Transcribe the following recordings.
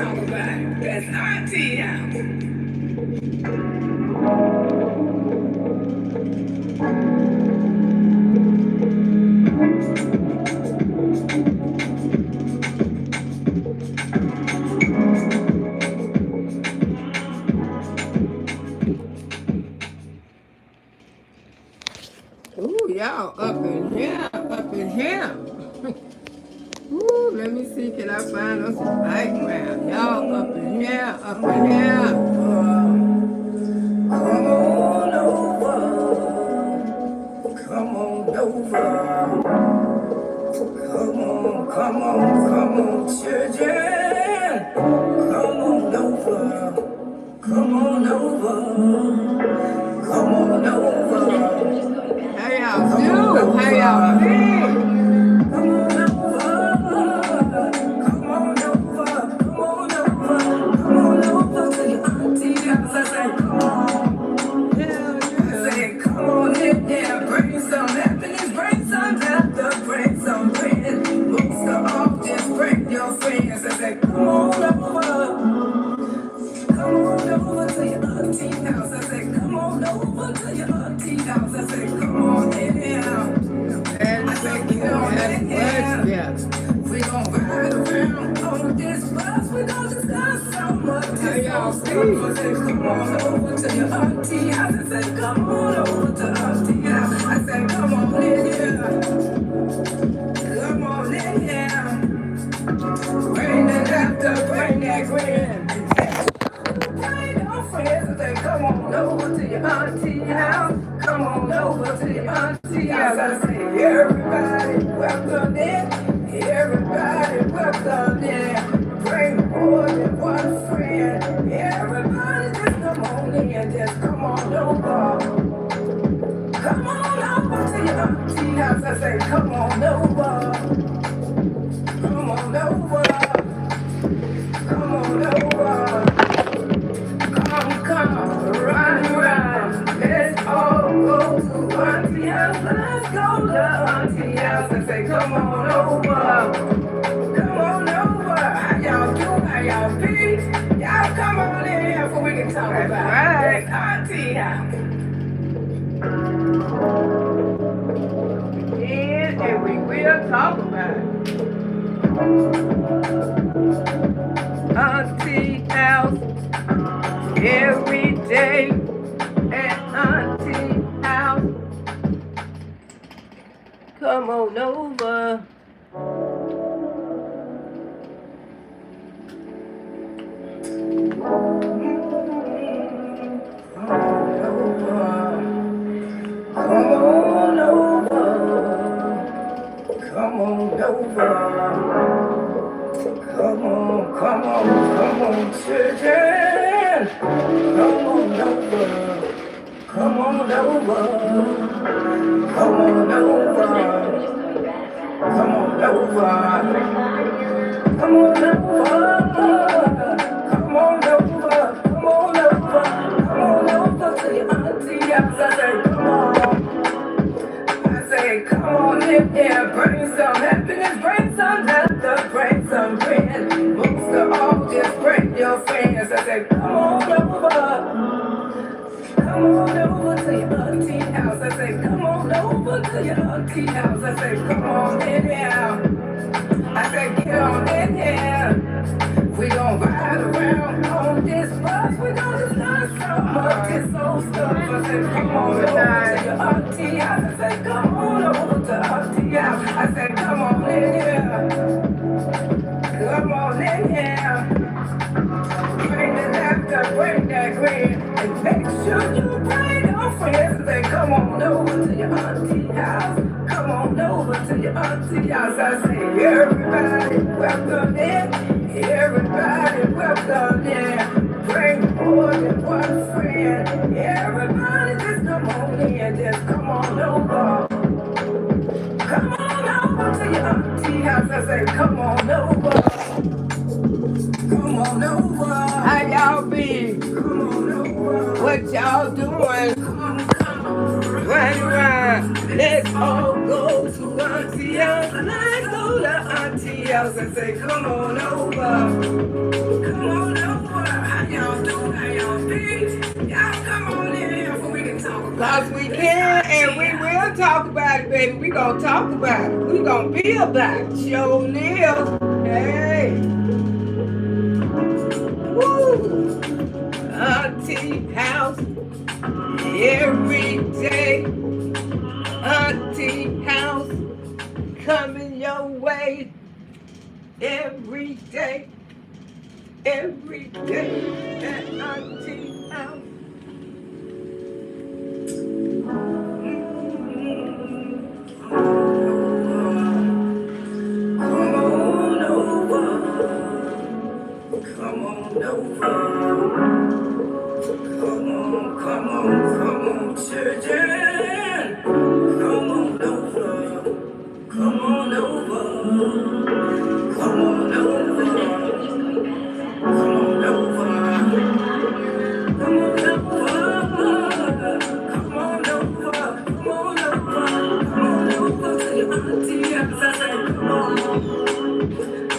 talk about. That's auntie house. Ooh, y'all up in here, up in here. Ooh, let me see, can I find us some background? Y'all up in here, up in here. Come on over, come on over. Come on, children. Come on over, come on over, come on over. How y'all do? How y'all feel? Come on over, come on over, come on over, come on over to your auntie house. I said, come on. Hell yeah. I said, come on in there, bring some happiness, bring some laughter, bring some friends. Most of all, just bring your friends. I said, come on over. Come on over to your auntie house. I said, come on over to your auntie house. I said, come on in here. And I said, get on in here. Yeah. We gon' ride around on this bus. We gon' discuss so much. How y'all feel? I said, come on over to your auntie house. I said, come on over to auntie house. I said, come on in here. Come on in here. Bring that laughter, bring that grin. Friends, I say, come on over to your auntie house. Come on over to your auntie house. I say, everybody welcome in. Everybody welcome in. Bring more than one friend. Everybody just come on in. Just come on over. Come on over to your auntie house. I say, come on over. Come on over. Come on over. Come, run, let's all go to auntie house. Let's go to auntie house and say, come on over. Come on over. How y'all do? How y'all be? Y'all come on in here so we can talk about right. Auntie house. Yeah, and we will talk about it. Auntie house. Every day at auntie house. Come on over. Come on over. Come on over. Come on, children. Come on over. Come on over. Come on over. Come on over. Come on over. Come on over. Come on over. Come on over to your auntie house. I say, come on. I say, come on in there. Bring some happiness. Bring some laughter. Bring some friends. Most of all, just bring your friends. I say, come on over. Come on over to your auntie house. I say, come on over to your auntie house. I say, come on in here. I say, get on in here. We gon' ride around on this bus. We gon' discuss so much. It's so stuff. I say, come on over to your auntie house. I say, come on over to auntie house. I say, come on in here. Come on in here. Bring the laughter, bring that grin. And make sure you bring your friends. And say, come on over to your auntie house. Come on over to your auntie house. I say, everybody welcome in. Everybody welcome in. Bring more than one friend. Everybody just come on in. Just come on over. Come on over to your auntie house. I say, come on over. Come on over. How y'all be? Come on over. What y'all doing? Come, run. Let's all go to auntie house. Let's go to auntie house and say, come on over. Come Cause we can and we will talk about it, baby. We gonna talk about it. We gonna be about it. Show live. Hey. Woo. Auntie house every day. Auntie house coming your way every day. Every day at Auntie house. Come on over. Come on over. Come on, children. Come on over. Come on over. Come on over. Come on over. Come on over. Come on over. Come on over. Come on over to your auntie. I say, come on.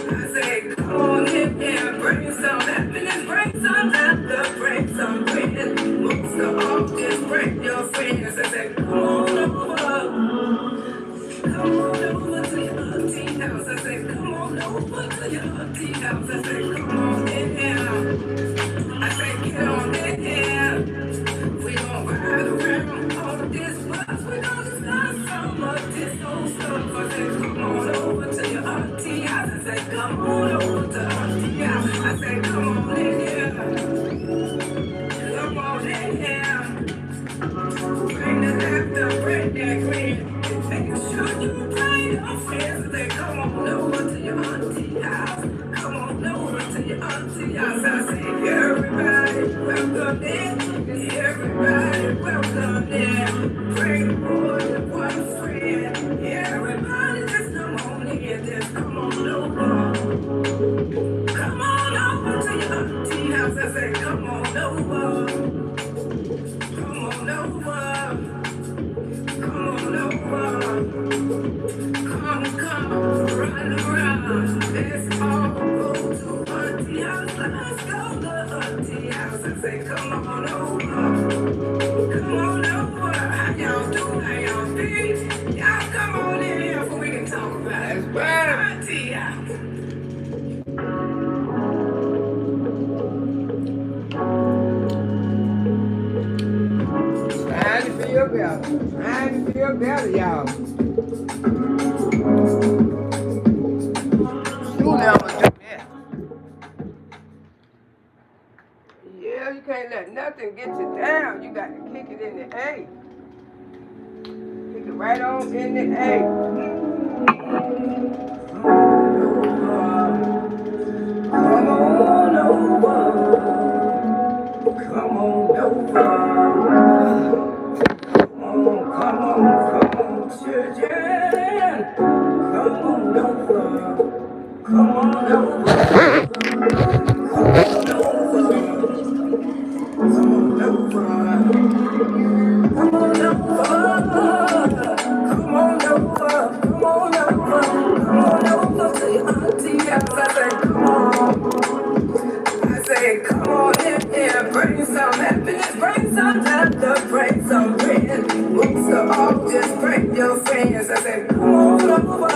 I say, come on in here. Bring some happiness. Bring some laughter. Bring some grin. Most of all, just bring your friends. I say, come on over. Come on over to your auntie house. I say, come on over to your auntie house. I say, come on in here. I say, get on in here. We gon' ride around on this bus. We gon' discuss some of this old stuff. I say, come on over to your auntie house. I say, come on over to auntie house. I say, come on in here. Come on in here. Bring the laughter, bring that grin. Make sure you bring your friends. I say, come on over to your auntie house. Come on over to your auntie house. I say, everybody welcome in. Everybody welcome in. Bring more than one friend. Everybody just come on in. Just come on over. Come on over to your auntie house. I say, come on over. Come on over. Come on over. Come, run around. Let's all go to auntie house. Let's go to auntie house. I say, come on over. Come on over. How y'all do? How y'all feel? Y'all come on in here before we can talk about it. That's right. Auntie house. Trying to feel better. Trying to feel better, y'all. You never do that. Yeah, you can't let nothing get you down. You got to kick it in the A. Kick it right on in the A. Come on over. Come on over. Come on, children. Come on over. Come on over. Come on over. Come on over. Come on over. Come on over. Come on over. Come on over to your auntie house. I say, come on. I say, come on in here. Bring some happiness. Bring some laughter. Bring some grin. Most of all, just bring your friends. I say, come on over.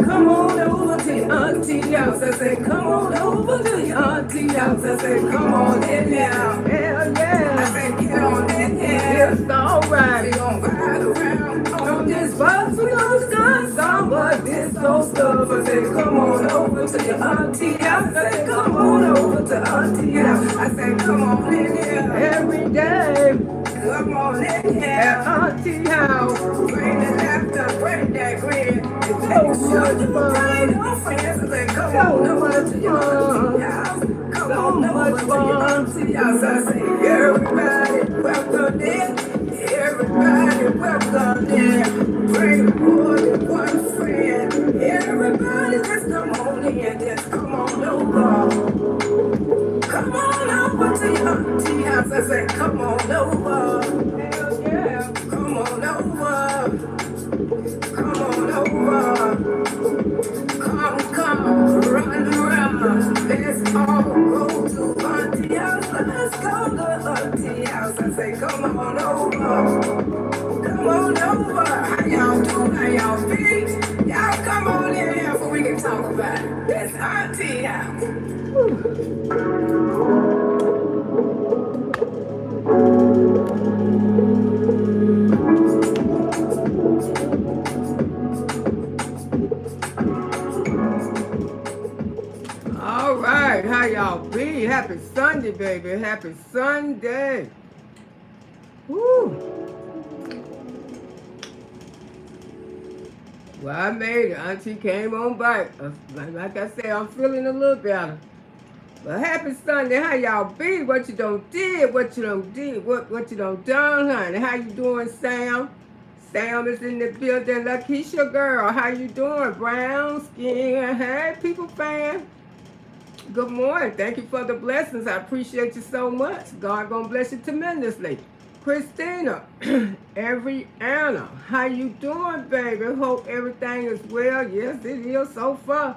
Come on over to your auntie house. I say, come on over to your auntie house. I say, come on in here. Hell yeah. I say, get on in here. It's alright. We gon' ride around on this bus. We gon' start some of this old stuff. I say, come on over to your auntie house. I say, come on over to auntie house. I say, come on in here. Every day. Come on in here. At auntie house. Bring the laughter, bring that grin. Make sure you bring your friends. I say, come on over to your auntie house. Come on over to your auntie house. I say, everybody welcome in. Everybody welcome in. Bring more than one friend. Everybody just come on in. Just come on over. Come on over to your auntie house. I say, come on over. Hell yeah. Come on over. Come on over. Come, run around. Let's all go to auntie house. Let's go to auntie house. I say, come on over. auntie house. All right, how y'all be? Happy Sunday, baby. Happy Sunday. Woo. Well, I made it. Auntie came on back. Like I said, I'm feeling a little better. But happy Sunday. How y'all be? What you done did? What you done did? What you done done, honey? How you doing, Sam? Sam is in the building. Lakeisha girl, how you doing? Brown skin. Hey, people fan. Good morning. Thank you for the blessings. I appreciate you so much. God gonna bless you tremendously. Christina, Anna, how you doing, baby? Hope everything is well. Yes, it is so far.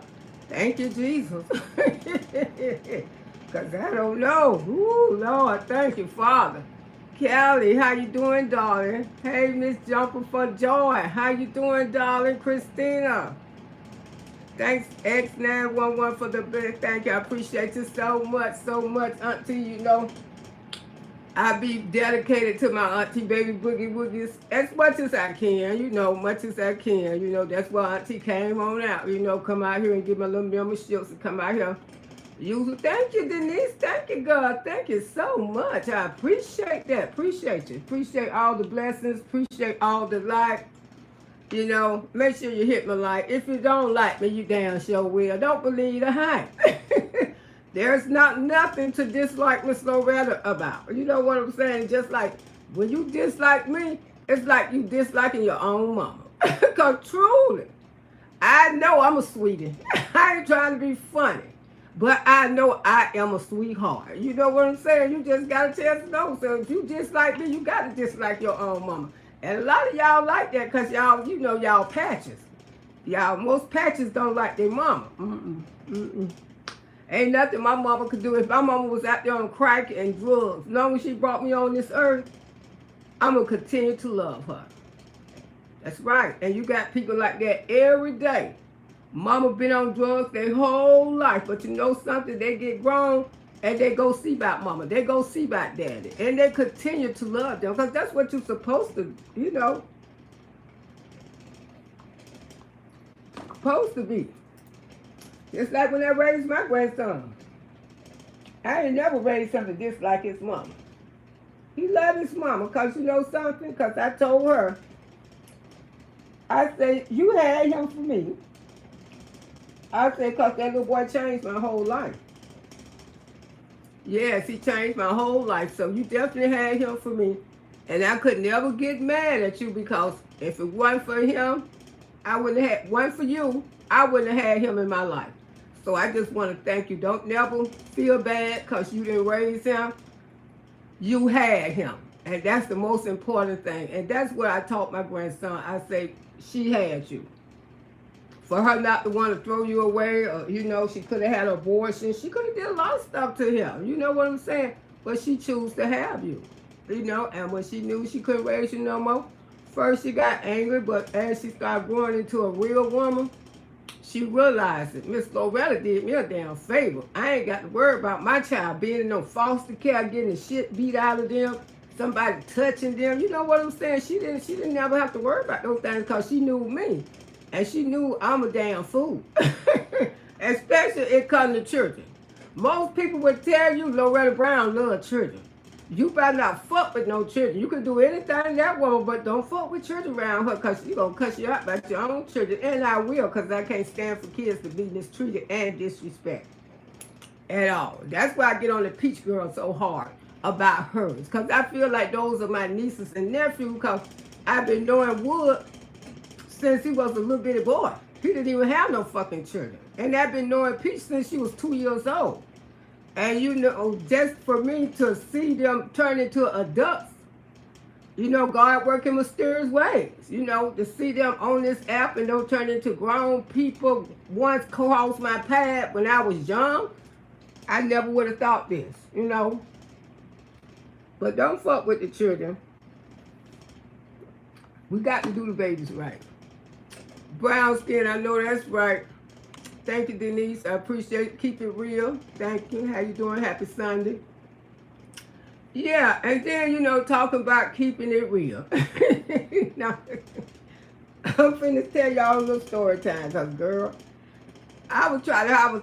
Thank you, Jesus. Because I don't know. Ooh, Lord, thank you, Father. Kelly, how you doing, darling? Hey, Miss Jumper for Joy. How you doing, darling? Christina. Thanks, X911, for the big thank you. I appreciate you so much, Auntie. You know, I be dedicated to my Auntie Baby Boogie Woogies as much as I can, you know, much as I can. You know, that's why Auntie came on out, you know, come out here and give my little memberships and come out here. Thank you, Denise. Thank you, God. Thank you so much. I appreciate that. Appreciate you. Appreciate all the blessings. Appreciate all the like. You know, make sure you hit my like. If you don't like me, you damn sure will. Don't believe the hype. There's nothing to dislike Miss Loretta about. You know what I'm saying? Just like when you dislike me, it's like you disliking your own mama. Because truly, I know I'm a sweetie. I ain't trying to be funny. But I know I am a sweetheart. You know what I'm saying? You just got a chance to know. So if you dislike me, you got to dislike your own mama. And a lot of y'all like that because y'all, you know, y'all patches. Y'all, most patches don't like their mama. Ain't nothing my mama could do. If my mama was out there on crack and drugs, as long as she brought me on this earth, I'm going to continue to love her. That's right. And you got people like that every day. Mama been on drugs their whole life. But you know something? They get grown and they go see about mama. They go see about daddy. And they continue to love them. Because that's what you're supposed to, you know. Supposed to be. Just like when I raised my grandson. I ain't never raised him to dislike his mama. He loved his mama because you know something? Because I told her, I said, you had him for me. I said, because that little boy changed my whole life. Yes, he changed my whole life. So you definitely had him for me. And I could never get mad at you because if it wasn't for him, I wouldn't have had one for you. I wouldn't have had him in my life. So I just want to thank you. Don't never feel bad because you didn't raise him. You had him. And that's the most important thing. And that's what I taught my grandson. I say, she had you. For her not to want to throw you away, or, you know, she could have had an abortion. She could have did a lot of stuff to him. You know what I'm saying? But she chose to have you. You know, and when she knew she couldn't raise you no more, first she got angry, but as she started growing into a real woman, she realized it. Miss Loretta did me a damn favor. I ain't got to worry about my child being in no foster care, getting the shit beat out of them, somebody touching them. You know what I'm saying? She didn't ever have to worry about those things because she knew me. And she knew I'm a damn fool. Especially it comes to children. Most people would tell you Loretta Brown loves children. You better not fuck with no children. You can do anything that woman, but don't fuck with children around her because she's going to cuss you out about your own children. And I will because I can't stand for kids to be mistreated and disrespected at all. That's why I get on the Peach Girl so hard about hers. Because I feel like those are my nieces and nephews because I've been knowing Wood since he was a little bitty boy. He didn't even have no fucking children. And I've been knowing Peach since she was 2 years old. And you know, just for me to see them turn into adults, you know, God working mysterious ways. You know, to see them on this app and don't turn into grown people once crossed my path when I was young, I never would have thought this, you know. But don't fuck with the children. We got to do the babies right. Brown skin, I know that's right. Thank you, Denise. I appreciate it. Keep it real. Thank you. How you doing? Happy Sunday. Yeah, and then, talking about keeping it real. Now, I'm finna tell y'all a little story time, because, girl, I was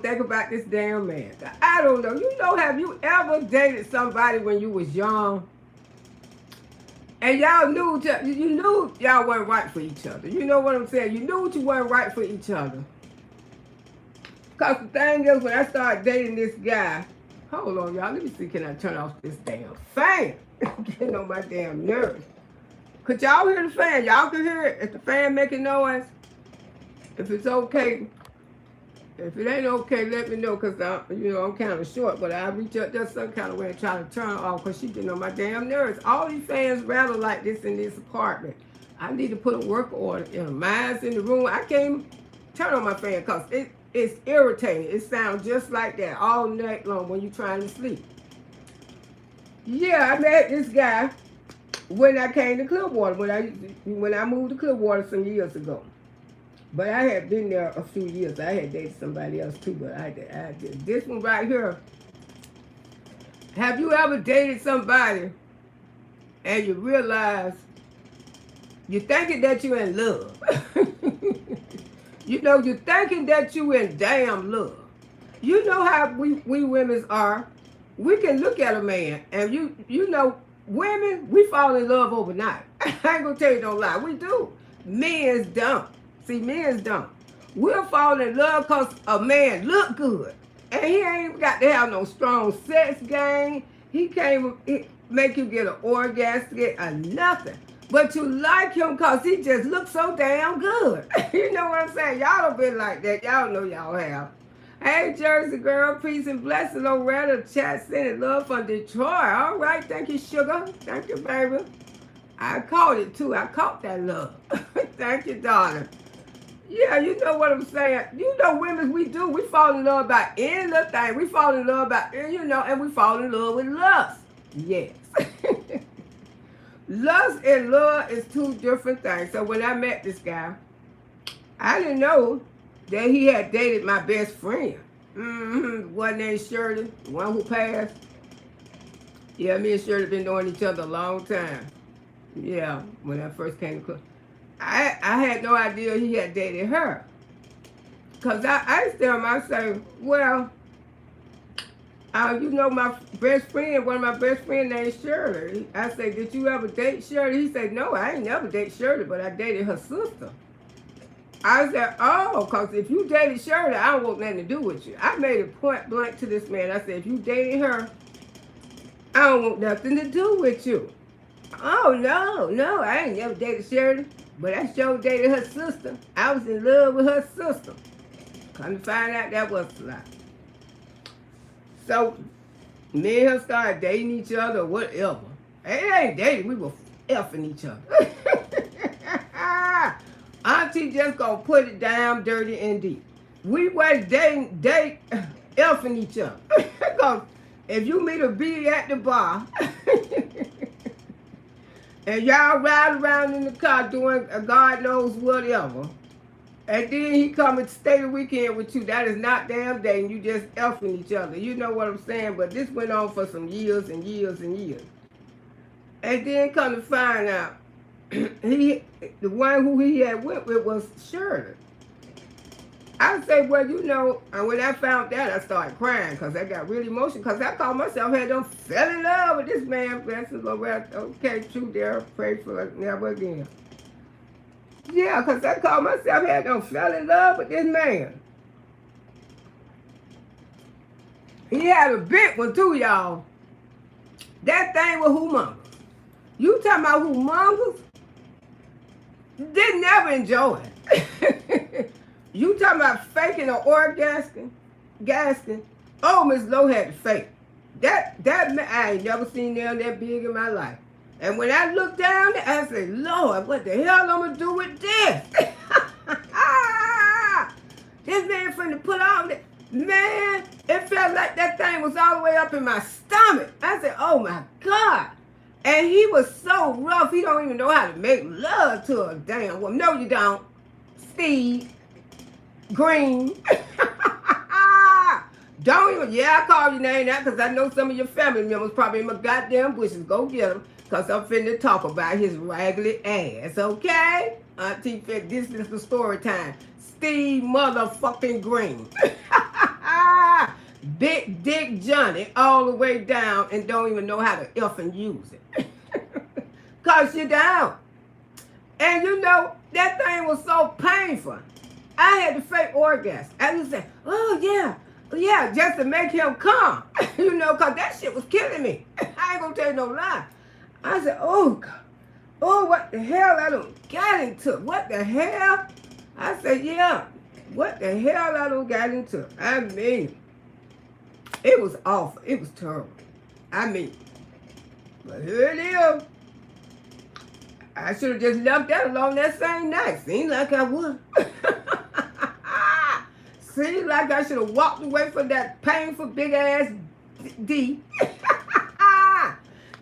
thinking about this damn man. I don't know. Have you ever dated somebody when you was young? And y'all knew, you knew y'all weren't right for each other. You know what I'm saying? You knew you weren't right for each other. Because the thing is, when I started dating this guy, hold on, y'all. Let me see, can I turn off this damn fan? Getting on my damn nerves. Could y'all hear the fan? Y'all can hear it? If the fan making noise? If it's okay. If it ain't okay, let me know, because I'm kind of short, but I reach up there some kind of way and try to turn it off, because she getting on my damn nerves. All these fans rattle like this in this apartment. I need to put a work order in. Mine's in the room. I can't turn on my fan because it's irritating. It sounds just like that all night long when you're trying to sleep. Yeah, I met this guy when I came to Clearwater, when I moved to Clearwater some years ago. But I had been there a few years. I had dated somebody else too, but I did. This one right here. Have you ever dated somebody and you realize you're thinking that you're in love? You're thinking that you in damn love. You know how we women are. We can look at a man and women, we fall in love overnight. I ain't gonna tell you no lie. We do. Men's don't. See, men's don't. We'll fall in love because a man look good. And he ain't got to have no strong sex game. He can't make you get an orgasm or nothing. But you like him because he just looks so damn good. You know what I'm saying? Y'all don't been like that. Y'all know y'all have. Hey, Jersey girl, peace and blessings. Loretta, chat sending love from Detroit. All right, thank you, sugar. Thank you, baby. I caught it too. I caught that love. Thank you, darling. Yeah, you know what I'm saying. Women, we do. We fall in love about any little thing. We fall in love about, and we fall in love with lust. Yes. Lust and love is two different things. So when I met this guy, I didn't know that he had dated my best friend. One named Shirley, the one who passed. Yeah, me and Shirley been knowing each other a long time. Yeah, when I first came to club. I had no idea he had dated her. Because I asked him, I said, well, my best friend, one of my best friends named Shirley. I said, did you ever date Shirley? He said, no, I ain't never dated Shirley, but I dated her sister. I said, oh, because if you dated Shirley, I don't want nothing to do with you. I made it point blank to this man. I said, if you dated her, I don't want nothing to do with you. Oh, no, I ain't never dated Shirley, but I sure dated her sister. I was in love with her sister. Come to find out that was a lie. So, me and her started dating each other or whatever. It ain't dating, we were effing each other. Auntie just gonna put it down dirty and deep. We wasn't effing each other. Because if you meet a B at the bar, and y'all ride around in the car doing a God knows whatever, and then he come and stay the weekend with you, that is not damn dating. You just effing each other. You know what I'm saying? But this went on for some years and years and years. And then come to find out, the one who he had went with was Shirley. I say, well, and when I found that, I started crying because I got really emotional because I called myself, had done fell in love with this man. Blessings, Loretta. Okay, true there. Pray for it never again. Yeah, because I called myself, had done fell in love with this man. He had a big one too, y'all. That thing was humongous. You talking about humongous? Didn't never enjoy it. You talking about faking or orgasming? Oh, Miss Lowe had to fake. That I ain't never seen them that big in my life. And when I looked down there, I said, Lord, what the hell I'm gonna do with this? This man finna put on it. Man, it felt like that thing was all the way up in my stomach. I said, oh my God. And he was so rough, he don't even know how to make love to a damn woman. No, you don't. Steve Green. Don't even, yeah, I call your name now because I know some of your family members probably in my goddamn bushes. Go get them because I'm finna talk about his raggedy ass, okay? Auntie Fit, this is the story time. Steve motherfucking Green. Big Dick Johnny all the way down and don't even know how to effing use it. Cause you down. And you know, that thing was so painful. I had to fake orgasm. I was saying, oh yeah, just to make him come. You know, cause that shit was killing me. I ain't gonna tell you no lie. I said, oh God, oh what the hell I done got into? What the hell? I said, yeah, what the hell I done got into? I mean, it was awful. It was terrible. I mean, but here it is. I should have just left that alone that same night. Seemed like I would. Seemed like I should have walked away from that painful big ass D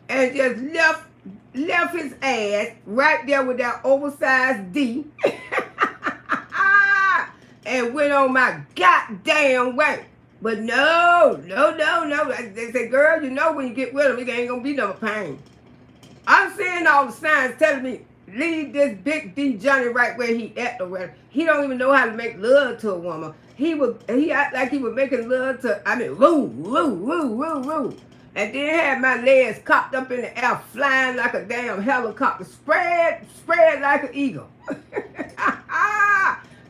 and just left his ass right there with that oversized D and went on my goddamn way. But no. They say, girl, you know when you get with him, it ain't gonna be no pain. I'm seeing all the signs telling me, leave this big D Johnny right where he at already. He don't even know how to make love to a woman. He act like he was making love to, woo. And then had my legs cocked up in the air, flying like a damn helicopter, spread like an eagle.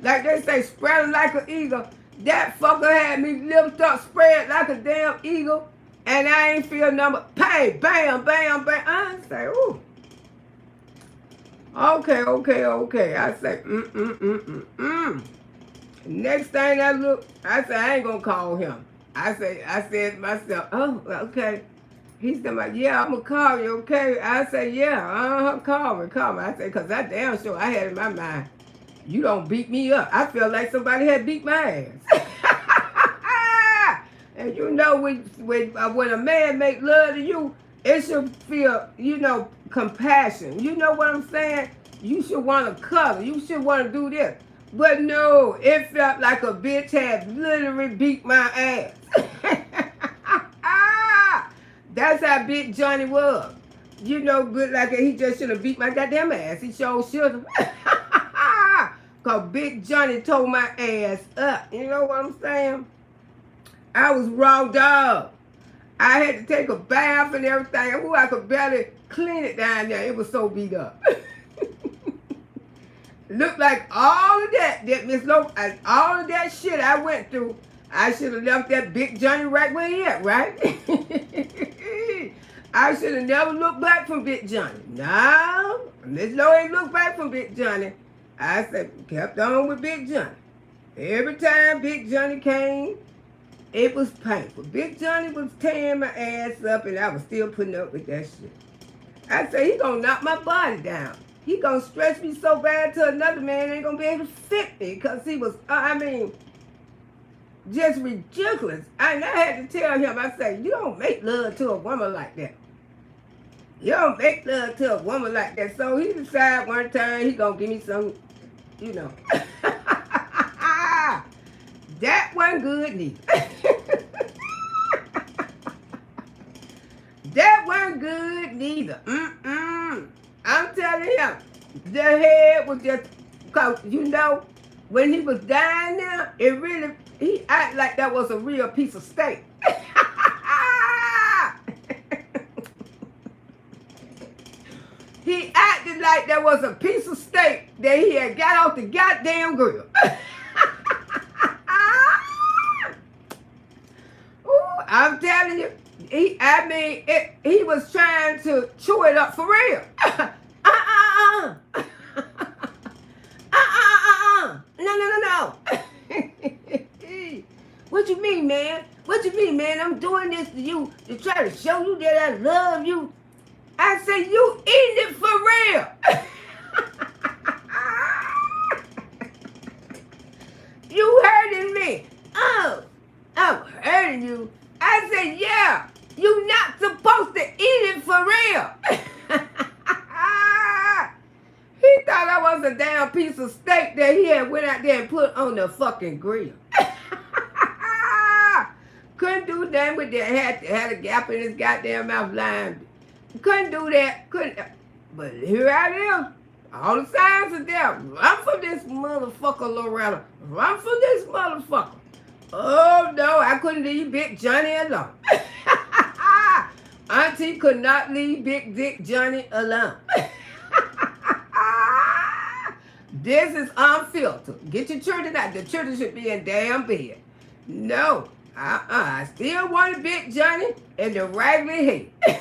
Like they say, spreading like an eagle. That fucker had me lift up, spread like a damn eagle. And I ain't feel number pain. Bam. I say, ooh. Okay. I say, Next thing I look, I say, I ain't gonna call him. I said to myself, oh, okay. He said, yeah, I'm gonna call you, okay? I say, yeah, call me. I say, cause I damn sure I had in my mind, you don't beat me up. I feel like somebody had beat my ass. And you know, when a man make love to you, it should feel, you know, compassion. You know what I'm saying? You should want to cuddle. You should want to do this. But no, it felt like a bitch had literally beat my ass. That's how Big Johnny was. You know, but like he just should have beat my goddamn ass. He sure should have. Because Big Johnny tore my ass up. You know what I'm saying? I was raw dog. I had to take a bath and everything. Ooh, I could barely clean it down there. It was so beat up. Looked like all of that all of that shit I went through, I should have left that Big Johnny right where he at, right? I should have never looked back from Big Johnny. No, Miss Lowe ain't looked back from Big Johnny. I said, kept on with Big Johnny. Every time Big Johnny came, it was painful. Big Johnny was tearing my ass up and I was still putting up with that shit. I said, he gonna knock my body down. He gonna stretch me so bad to another man ain't gonna be able to fit me because he was, just ridiculous. And I had to tell him, I said, you don't make love to a woman like that. You don't make love to a woman like that. So he decided one time he gonna give me some, you know. That wasn't good neither. That wasn't good neither. I'm telling him, the head was just, cause you know, when he was dying now, he acted like that was a real piece of steak. He acted like that was a piece of steak that he had got off the goddamn grill. Ooh, I'm telling you, he was trying to chew it up for real. No. What you mean, man? What you mean, man? I'm doing this to you to try to show you that I love you. I say, you eating it for real. You hurting me. Oh, I'm hurting you. I said, yeah, you not supposed to eat it for real. He thought I was a damn piece of steak that he had went out there and put on the fucking grill. done with that. Had a gap in his goddamn mouth line. Couldn't do that. Couldn't. But here I am. All the signs are there. Run for this motherfucker, Loretta. Run for this motherfucker. Oh no, I couldn't leave Big Johnny alone. Auntie could not leave Big Dick Johnny alone. This is unfiltered. Get your children out. The children should be in damn bed. No. I still want Big Johnny in the raggedy head.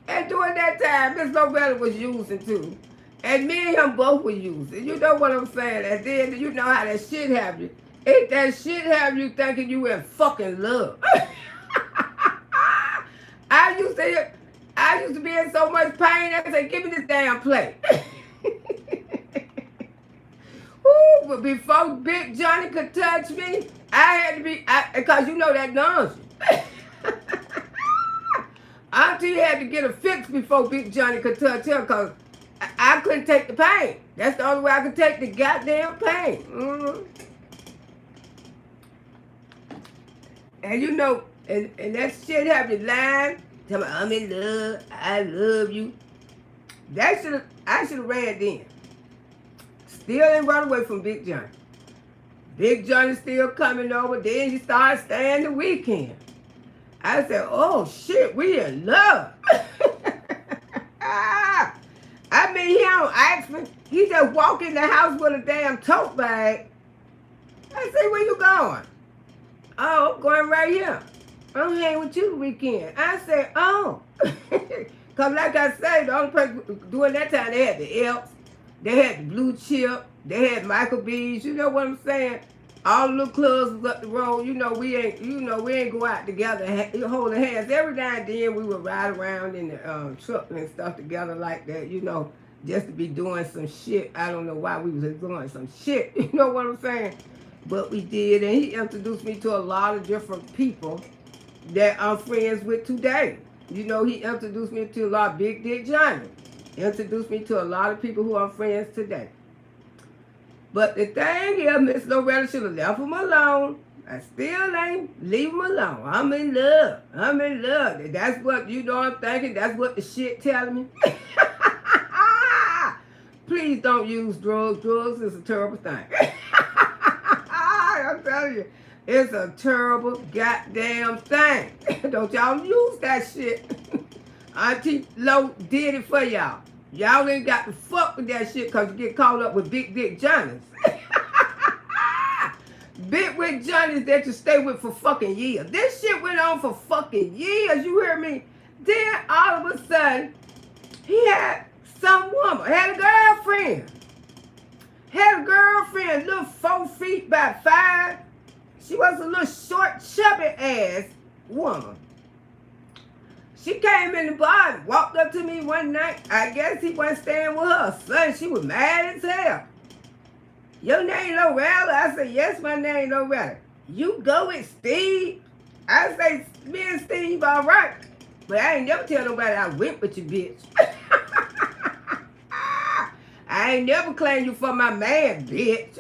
And during that time, Miss Loretta was using too. And me and him both were using. You know what I'm saying? And then you know how that shit have you. Ain't that shit have you thinking you in fucking love. I used to be in so much pain, I said, give me this damn plate. Ooh, but before Big Johnny could touch me, I had to be, because you know that nonsense. Auntie had to get a fix before Big Johnny could touch her, because I couldn't take the pain. That's the only way I could take the goddamn pain. Mm-hmm. And you know, and that shit have you lying. Tell me, I'm in love, I love you. I should have ran then. Still ain't run away from Big Johnny. Big Johnny still coming over. Then he started staying the weekend. I said, oh shit, we in love. I mean, he don't ask me. He just walk in the house with a damn tote bag. I say, where you going? Oh, I'm going right here. I'm hanging with you the weekend. I said, oh. Because like I said, the only place during that time, they had the Elks. They had the Blue Chip. They had Michael B's. You know what I'm saying? All the little clubs was up the road. You know, we ain't go out together holding hands. Every now and then we would ride around in the truck and stuff together like that, you know, just to be doing some shit. I don't know why we was doing some shit. You know what I'm saying? But we did, and he introduced me to a lot of different people that I'm friends with today. You know, he introduced me to a lot of Big Dick Johnny. Introduced me to a lot of people who are friends today. But the thing is, Miss Loretta should have left him alone. I still ain't leave him alone. I'm in love. I'm in love. That's what, you know what I'm thinking? That's what the shit telling me. Please don't use drugs. Drugs is a terrible thing. I'm telling you, it's a terrible goddamn thing. Don't y'all use that shit. Auntie Lo did it for y'all. Y'all ain't got to fuck with that shit because you get caught up with Big Dick Johnnies. Big Dick Johnnies that you stay with for fucking years. This shit went on for fucking years, you hear me? Then all of a sudden, he had some woman, had a girlfriend. Had a girlfriend, little 4 feet by 5. She was a little short, chubby ass woman. She came in the bar and walked up to me one night. I guess he wasn't staying with her son. She was mad as hell. Your name Loretta? I said, yes, my name Loretta. You go with Steve? I say, me and Steve all right. But I ain't never tell nobody I went with you, bitch. I ain't never claimed you for my man, bitch.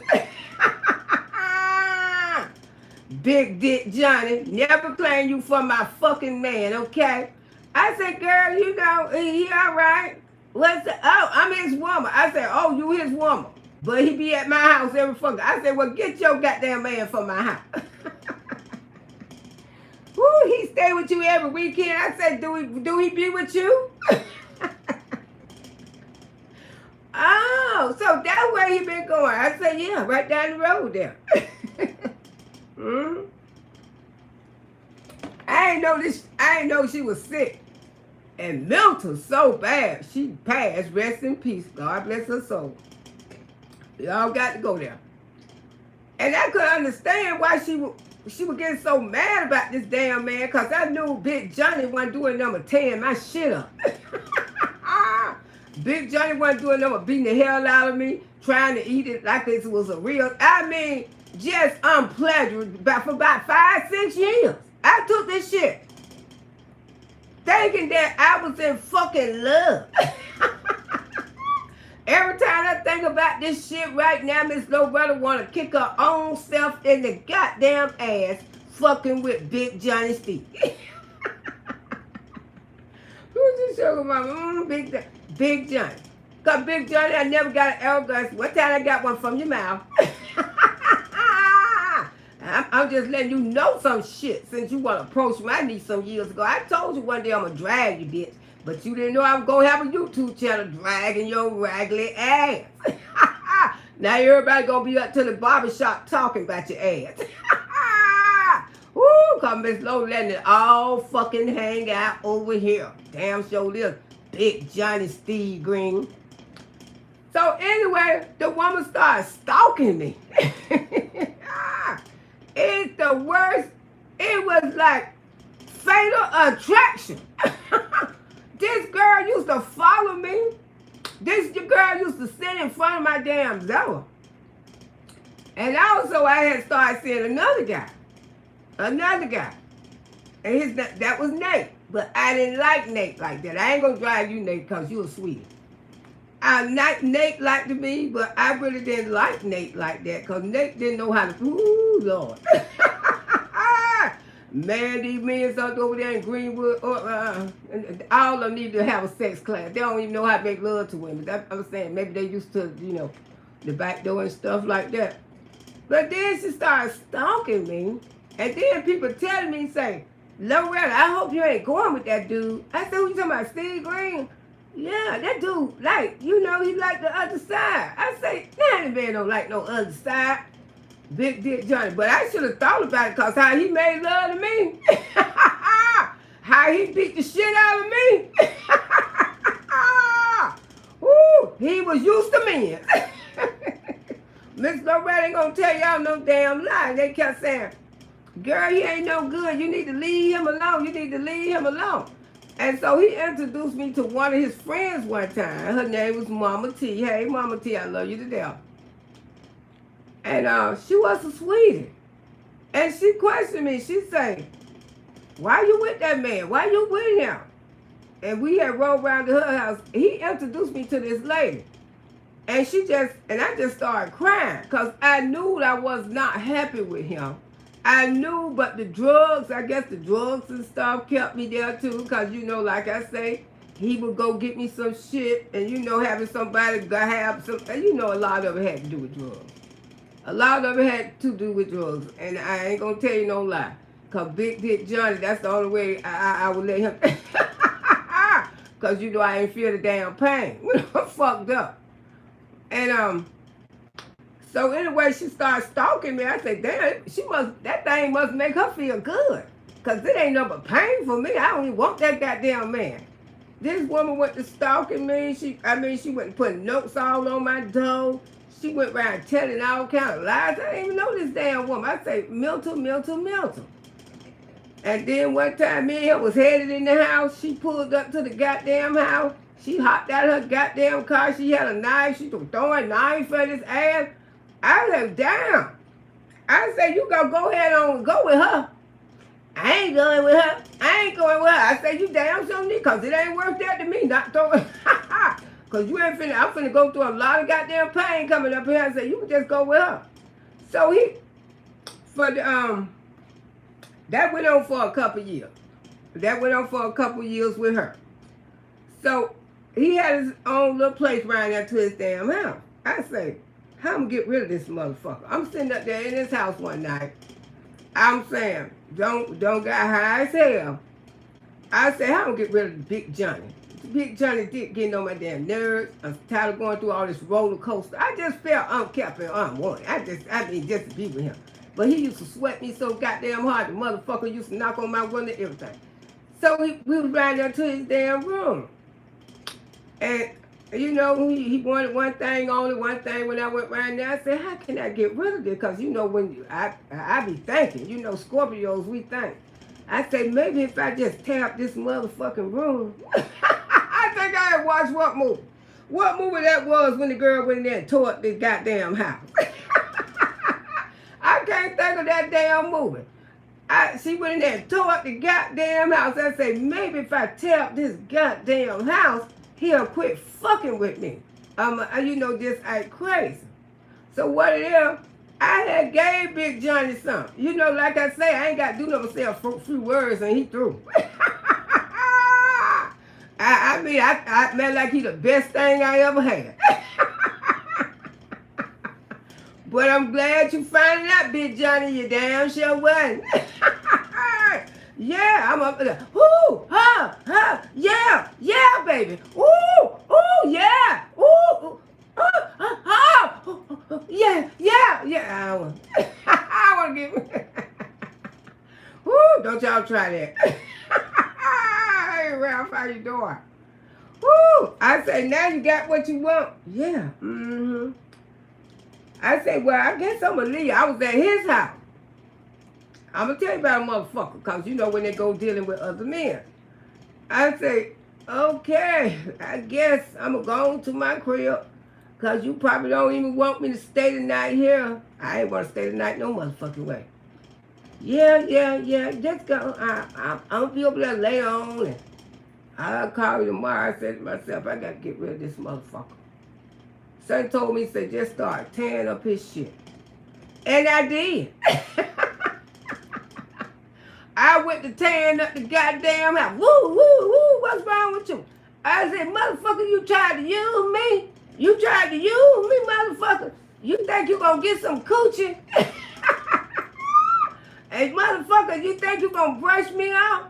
Big Dick Johnny, never claimed you for my fucking man, okay? I said, girl, you know, he all right. What's the, oh, I'm his woman. I said, oh, you his woman. But he be at my house every fucking, I said, well, get your goddamn man from my house. Woo, he stay with you every weekend. I said, do he be with you? Oh, so that's where he been going. I said, yeah, right down the road there. I ain't know she was sick and mental so bad. She passed, rest in peace. God bless her soul. Y'all got to go there. And I couldn't understand why she was getting so mad about this damn man, because I knew Big Johnny wasn't doing number 10 my shit up. Big Johnny wasn't doing number beating the hell out of me, trying to eat it like this was a real, I mean, just unpleasant for about 5-6 years. I took this shit thinking that I was in fucking love. Every time I think about this shit right now, Miss Loretta want to kick her own self in the goddamn ass fucking with Big Johnny Steve. Who's this sugar mama? Big Johnny. Because Big Johnny, I never got an arrogance. What time I got one from your mouth? I'm just letting you know some shit since you want to approach my niece some years ago. I told you one day I'm going to drag you, bitch. But you didn't know I was going to have a YouTube channel dragging your raggedy ass. Now everybody going to be up to the barbershop talking about your ass. Woo, because Miss Lowe letting it all fucking hang out over here. Damn sure this Big Johnny Steve Green. So anyway, the woman started stalking me. It's the worst. It was like fatal attraction. This girl used to follow me. This girl used to sit in front of my damn door. And also I had started seeing another guy. And that was Nate. But I didn't like Nate like that. I ain't gonna drive you, Nate, because you a sweetie. Nate liked me, but I really didn't like Nate like that because Nate didn't know how to. Ooh, Lord. Man, these men out over there in Greenwood, all of them need to have a sex class. They don't even know how to make love to women. That's what I'm saying. Maybe they used to, the back door and stuff like that. But then she started stalking me. And then people telling me, say, Loretta, I hope you ain't going with that dude. I said, who you talking about, Steve Green? Yeah, that dude, he like the other side. I say, nah, the man don't like no other side. Big Dick Johnny. But I should have thought about it because how he made love to me. How he beat the shit out of me. Woo, he was used to men. Miss Loretta ain't gonna tell y'all no damn lie. They kept saying, girl, he ain't no good. You need to leave him alone. You need to leave him alone. And so he introduced me to one of his friends one time. Her name was Mama T. Hey, Mama T, I love you to death. And she was a sweetie. And she questioned me. She said, why you with that man? Why you with him? And we had rolled around to her house. He introduced me to this lady. And I just started crying because I knew I was not happy with him. I knew, but the drugs, I guess the drugs and stuff kept me there too. Because, like I say, he would go get me some shit. And, having somebody have some, a lot of it had to do with drugs. A lot of it had to do with drugs. And I ain't going to tell you no lie. Because Big Dick Johnny, that's the only way I would let him. Because, I ain't feel the damn pain. I'm fucked up. And, so anyway, she started stalking me. I said, damn, that thing must make her feel good. Because it ain't no but pain for me. I don't even want that goddamn man. This woman went to stalking me. She went putting notes all on my door. She went around telling all kind of lies. I didn't even know this damn woman. I say, Milton. And then one time, me and her was headed in the house. She pulled up to the goddamn house. She hopped out of her goddamn car. She had a knife. She was throwing knife at his ass. I said, damn. I said, you gonna go ahead on and go with her. I ain't going with her. I said, you damn sure need, because it ain't worth that to me, not throwing. Because you ain't finna, I'm finna go through a lot of goddamn pain coming up here. I said, you can just go with her. So that went on for a couple years. With her. So he had his own little place right there to his damn house. I say, how I'm gonna get rid of this motherfucker? I'm sitting up there in his house one night. I'm saying, don't get high as hell. I say, how I'm gonna get rid of Big Johnny? Big Johnny dick getting on my damn nerves. I'm tired of going through all this roller coaster. I just felt unkept and unwanted. Just to be with him. But he used to sweat me so goddamn hard. The motherfucker used to knock on my window and everything. So we was riding there to his damn room. And he wanted one thing only, one thing. When I went around there, I said, how can I get rid of this? Because, when I be thinking, Scorpios, we think. I say, maybe if I just tap this motherfucking room. I think I had watched what movie? What movie that was when the girl went in there and tore up this goddamn house? I can't think of that damn movie. She went in there and tore up the goddamn house. I say, maybe if I tear up this goddamn house, he'll quit fucking with me. Just act crazy. So what it is, I had gave Big Johnny something. Like I say, I ain't got to do nothing but say a few words and he through. I meant like he the best thing I ever had. But I'm glad you found out, Big Johnny, you damn sure wasn't. Yeah, I'm up there. Ooh, yeah, baby. Ooh, yeah. Ooh, yeah. I want to get. Ooh, don't y'all try that. Hey, Ralph, how you doing? Woo! I say, now you got what you want. Yeah. Mm-hmm. I say, well, I guess I'm going to leave. I was at his house. I'm going to tell you about a motherfucker, because when they go dealing with other men. I say, okay, I guess I'm going to go on to my crib, because you probably don't even want me to stay the night here. I ain't want to stay the night no motherfucking way. Yeah, just go. I'm going to be over there later on, and I'll call you tomorrow. I said to myself, I got to get rid of this motherfucker. Son told me, said, just start tearing up his shit. And I did. I went to tearing up the goddamn house. Woo, what's wrong with you? I said, motherfucker, you tried to use me? You tried to use me, motherfucker? You think you gonna get some coochie? And motherfucker, you think you gonna brush me off?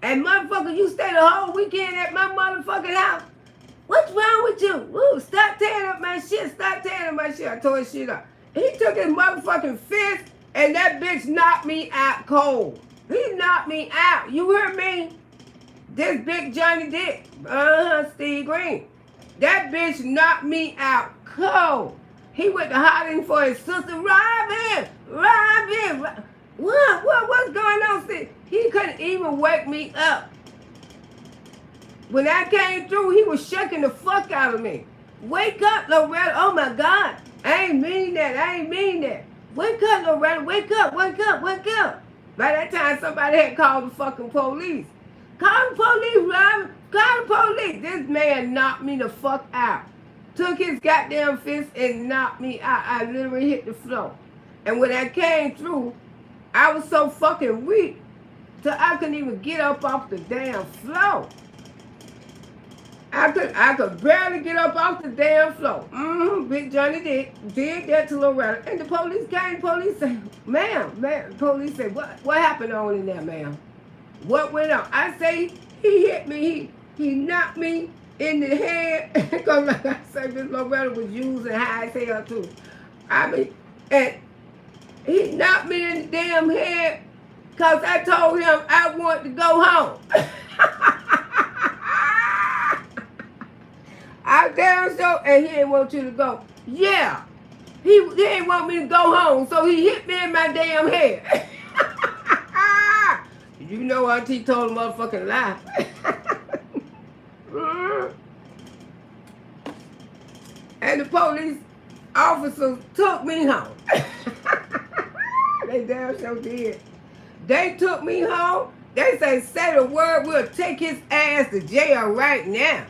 And motherfucker, you stay the whole weekend at my motherfucking house? What's wrong with you? Woo, stop tearing up my shit. Stop tearing up my shit. I tore his shit up. He took his motherfucking fist and that bitch knocked me out cold. He knocked me out. You heard me? This Big Johnny Dick. Steve Green. That bitch knocked me out cold. He went to hollering for his sister. Robin. What's going on, Steve? He couldn't even wake me up. When I came through, he was shaking the fuck out of me. Wake up, Loretta. Oh, my God. I ain't mean that. Wake up, Loretta. Wake up. By that time, somebody had called the fucking police. Call the police, Robin. Call the police. This man knocked me the fuck out. Took his goddamn fist and knocked me out. I literally hit the floor. And when I came through, I was so fucking weak till I couldn't even get up off the damn floor. I could barely get up off the damn floor. Big Johnny did that to Loretta. And the police came. Police said, ma'am. Police said, what happened on in there, ma'am? What went on? I say, he hit me. He knocked me in the head. Because like I said, this Loretta was using high as hell too. And he knocked me in the damn head because I told him I wanted to go home. I damn sure, and he didn't want you to go. Yeah, he didn't want me to go home, so he hit me in my damn head. You know Auntie told a motherfucking lie. And the police officers took me home. They damn sure did. They took me home. They say the word, we'll take his ass to jail right now.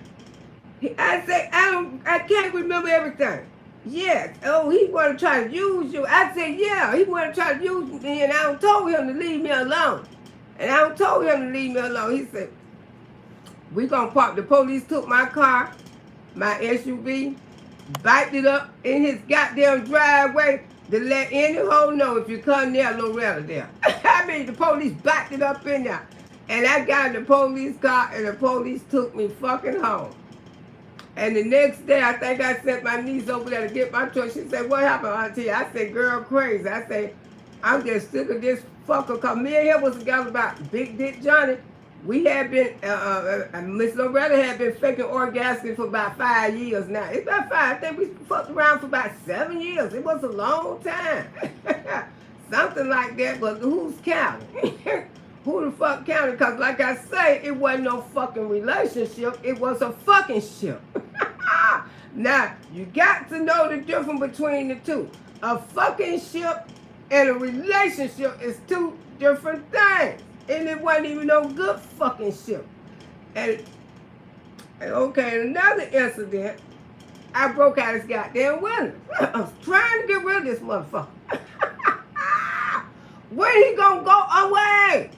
I say, I can't remember everything. Yes. Oh, he want to try to use you. I said, yeah, he want to try to use me, and I told him to leave me alone. He said, we gonna park. The police took my car, my SUV, backed it up in his goddamn driveway to let any hoe know if you come near Loretta there. I mean, the police backed it up in there. And I got in the police car, and the police took me fucking home. And the next day, I think I sent my niece over there to get my truck. She said, what happened, Auntie? I said, girl, crazy. I said, I'm just sick of this fucker. Because me and him was together about Big Dick Johnny. We had been, Miss Loretta had been faking orgasms for about 5 years now. It's about 5. I think we fucked around for about 7 years. It was a long time. Something like that, but who's counting? Who the fuck counted? Because like I say, it wasn't no fucking relationship. It was a fucking ship. Now, you got to know the difference between the two. A fucking ship and a relationship is two different things. And it wasn't even no good fucking ship. And okay, another incident. I broke out his goddamn window. I was trying to get rid of this motherfucker. When he gonna go away?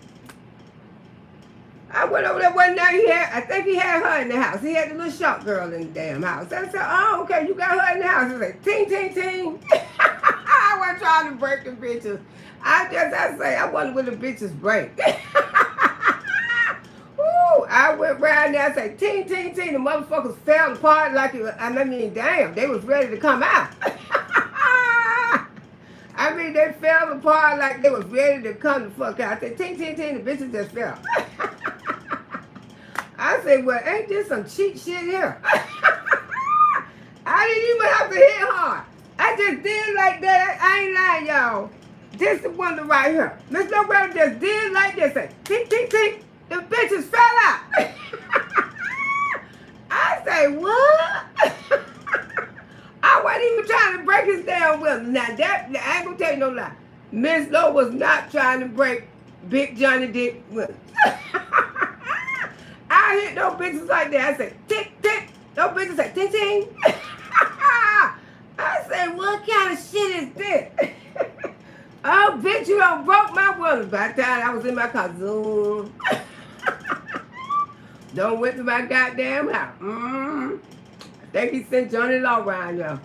I went over there one night. I think he had her in the house. He had the little short girl in the damn house. I said, oh, okay, you got her in the house. He said, ting, ting, ting. I wasn't trying to break the bitches. I say, I wonder when the bitches break. Ooh, I went round there, I said, ting, ting, ting. The motherfuckers fell apart like it was, damn, they was ready to come out. They fell apart like they was ready to come the fuck out. I said, ting, ting, ting, the bitches just fell. I said, well, ain't this some cheap shit here? I didn't even have to hit hard. I just did like that. I ain't lying, y'all. This is one right here. Miss Loretta just did like this. Say, ting, ting, ting. The bitches fell out. I say, what? I wasn't even trying to break his damn window. Now, that, I ain't gonna tell you no lie. Miss Lowe was not trying to break Big Johnny Dick window. I hit those bitches like that. I said, tick, tick. Those bitches say, ting, ting. I said, what kind of shit is this? Oh, bitch, you done broke my window. By the time I was in my car, zoom. Don't went to my goddamn house. I think he sent Johnny Law around y'all.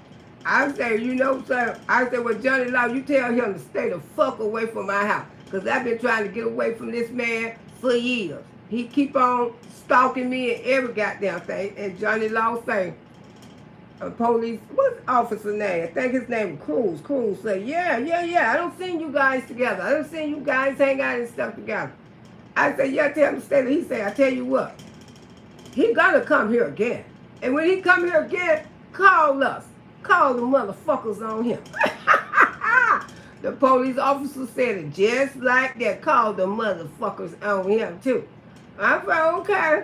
I say, you know, sir, I said, well, Johnny Law, you tell him to stay the fuck away from my house. Because I've been trying to get away from this man for years. He keep on stalking me and every goddamn thing. And Johnny Law say, police, what's the officer name? I think his name was Cruz. Cruz say, yeah. I don't see you guys together. I don't see you guys hang out and stuff together. I say, yeah, tell him to stay there. He say, I tell you what, he gonna come here again. And when he come here again, call us. Call the motherfuckers on him. The police officer said it just like that. Call the motherfuckers on him too. I said, okay.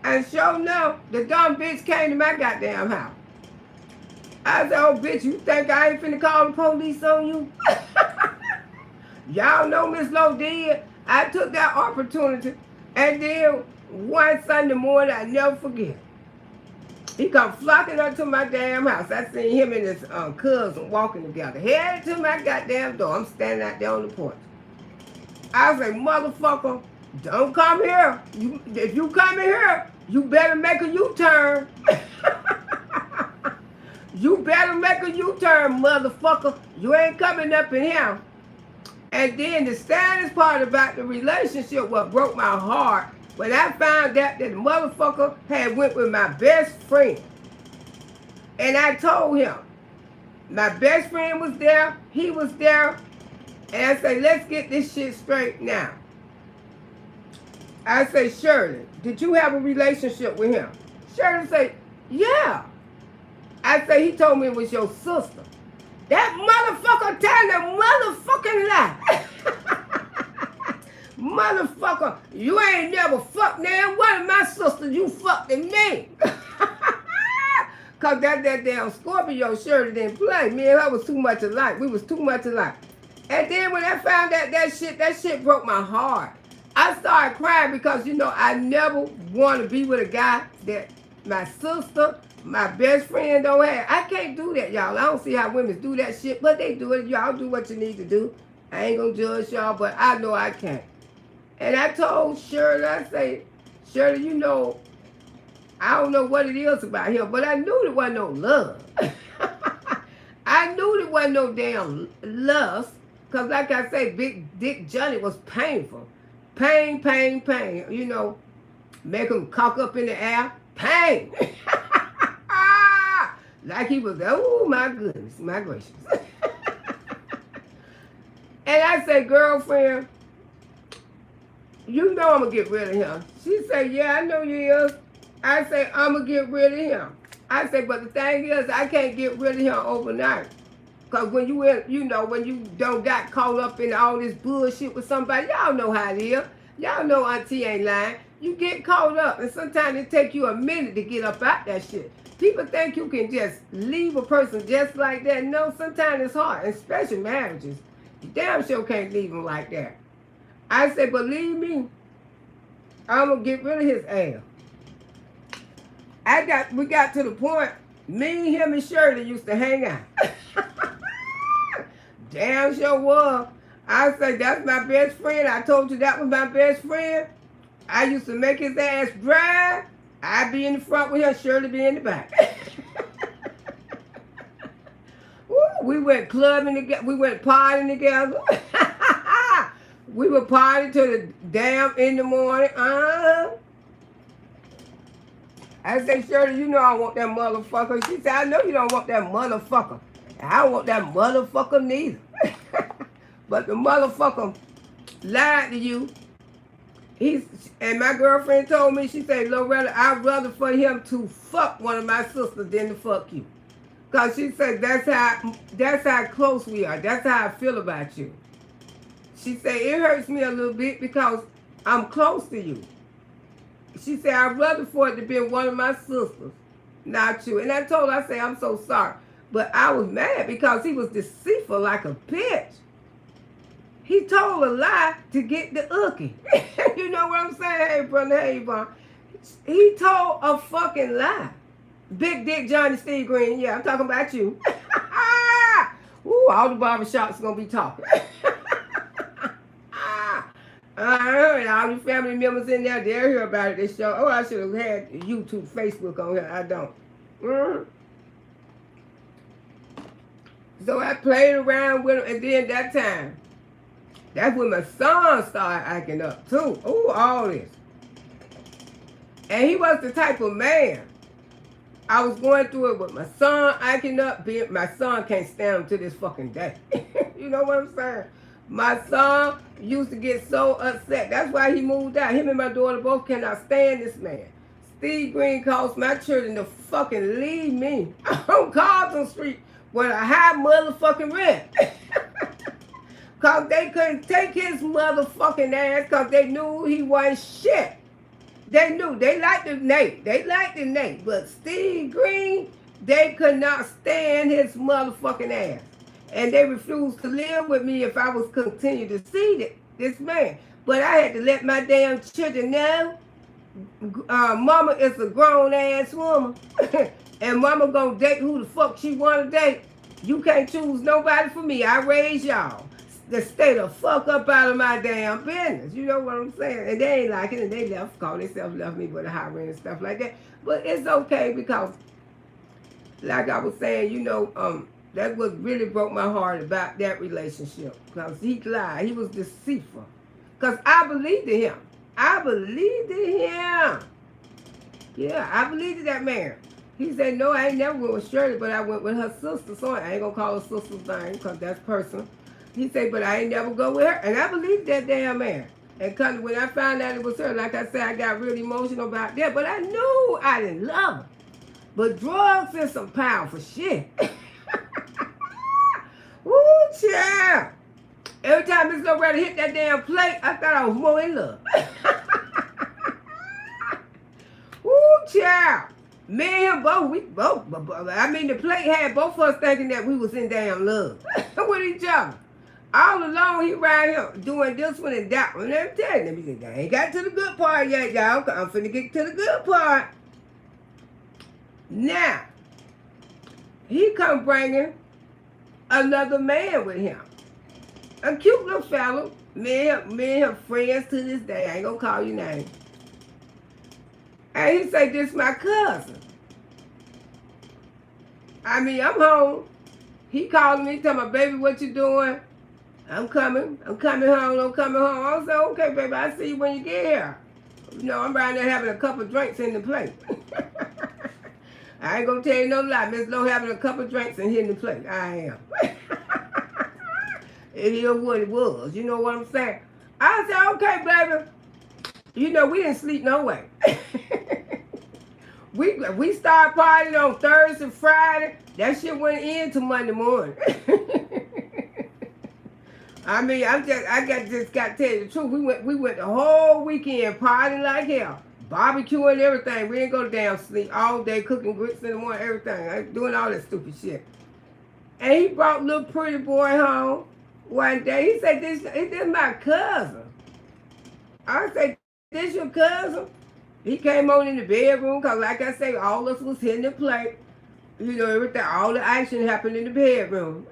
And sure enough, the dumb bitch came to my goddamn house. I said, oh bitch, you think I ain't finna call the police on you? Y'all know Miss Lowe did. I took that opportunity. And then one Sunday morning, I never forget. He come flocking up to my damn house. I seen him and his cousin walking together. Headed to my goddamn door. I'm standing out there on the porch. I say, motherfucker, don't come here. If you come in here, you better make a U-turn. You better make a U-turn, motherfucker. You ain't coming up in here. And then the saddest part about the relationship, what broke my heart, when I found out that the motherfucker had went with my best friend. And I told him, my best friend was there, he was there, and I said, let's get this shit straight now. I say, Shirley, did you have a relationship with him? Shirley say, yeah. I say, he told me it was your sister. That motherfucker telling the motherfucking lie. Motherfucker, you ain't never fucked now. One of my sisters, you fucked in me. Cause that damn Scorpio Shirley didn't play. Me and her was too much alike. We was too much alike. And then when I found out that shit broke my heart. I started crying because, you know, I never want to be with a guy that my sister, my best friend don't have. I can't do that, y'all. I don't see how women do that shit, but they do it. Y'all do what you need to do. I ain't gonna judge y'all, but I know I can't. And I told Shirley, I say, Shirley, you know, I don't know what it is about him, but I knew there wasn't no love. I knew there wasn't no damn lust, because like I say, Big Dick Johnny was painful. Pain, pain, pain. You know, make him cock up in the air. Pain. Like he was, oh my goodness, my gracious. And I say, girlfriend, you know I'm going to get rid of him. She say, yeah, I know you is. I say, I'm going to get rid of him. I say, but the thing is, I can't get rid of him overnight. Because when you know, when you don't got caught up in all this bullshit with somebody, y'all know how it is. Y'all know auntie ain't lying. You get caught up, and sometimes it take you a minute to get up out that shit. People think you can just leave a person just like that. No, sometimes it's hard, especially marriages. You damn sure can't leave them like that. I say, believe me, I'm going to get rid of his ass. We got to the point Me, him, and Shirley used to hang out. Damn sure was. I say that's my best friend. I told you that was my best friend. I used to make his ass drive. I'd be in the front with him, Shirley be in the back. Woo, we went clubbing together. We went partying together. We would party till the damn in the morning. I say, Shirley, you know I want that motherfucker. She said, I know you don't want that motherfucker. I don't want that motherfucker neither. But the motherfucker lied to you. And my girlfriend told me, she said, Loretta, I'd rather for him to fuck one of my sisters than to fuck you. Because she said, that's how close we are. That's how I feel about you. She said, it hurts me a little bit because I'm close to you. She said, I'd rather for it to be one of my sisters, not you. And I told her, I said, I'm so sorry. But I was mad because he was deceitful like a bitch. He told a lie to get the ookie. You know what I'm saying? Hey, brother, hey, Yvonne. He told a fucking lie. Big Dick Johnny Steve Green. Yeah, I'm talking about you. Ooh, all the barbershops going to be talking. I heard all your family members in there, they'll hear about it. They show, oh, I should have had YouTube, Facebook on here. I don't. So I played around with him, and then that time, that's when my son started acting up too. Oh, all this. And he was the type of man. I was going through it with my son acting up. My son can't stand him to this fucking day. You know what I'm saying? My son used to get so upset. That's why he moved out. Him and my daughter both cannot stand this man. Steve Green caused my children to fucking leave me on Carlton Street with a high motherfucking rent. Because they couldn't take his motherfucking ass because they knew he wasn't shit. They knew. They liked the Nate. They liked the Nate. But Steve Green, they could not stand his motherfucking ass. And they refused to live with me if I was continue to see this man. But I had to let my damn children know, mama is a grown-ass woman. And mama gonna date who the fuck she wanna date. You can't choose nobody for me. I raised y'all to stay the fuck up out of my damn business. You know what I'm saying? And they ain't like it, and they left, called themselves left me with a high rent and stuff like that. But it's okay because, like I was saying, you know, that what really broke my heart about that relationship. Because he lied. He was deceitful. Because I believed in him. I believed in him. Yeah, I believed in that man. He said, no, I ain't never went with Shirley, but I went with her sister. So I ain't going to call her sister's name because that's personal. He said, but I ain't never go with her. And I believed that damn man. And when I found out it was her, like I said, I got really emotional about that. But I knew I didn't love her. But drugs is some powerful shit. Woo, child. Every time Miss Loretta hit that damn plate, I thought I was more in love. Woo, child. Me and him both, I mean, the plate had both of us thinking that we was in damn love with each other. All along, he right here doing this one and that one. And I'm telling him, I ain't got to the good part yet, y'all. I'm finna get to the good part. Now, he come bringing another man with him. A cute little fellow. Me and him friends to this day. I ain't gonna call you name. And he say, this my cousin. I mean, I'm home. He called me, tell my baby, what you doing? I'm coming home. I said, okay, baby, I'll see you when you get here. You know, I'm around there having a couple drinks in the plate. I ain't gonna tell you no lie. Miss Lowe having a couple drinks and hitting the plate. I am. It is what it was. You know what I'm saying? I said, okay, baby. You know, we didn't sleep no way. we started partying on Thursday, Friday. That shit went into Monday morning. I mean, I just got to tell you the truth. We went the whole weekend partying like hell. Barbecue and everything. We didn't go to damn sleep all day, cooking grits in the morning, everything. Doing all that stupid shit. And he brought little pretty boy home one day. He said, this my cousin. I said, this your cousin? He came on in the bedroom because, like I say, all of us was hitting the plate. You know, everything, all the action happened in the bedroom.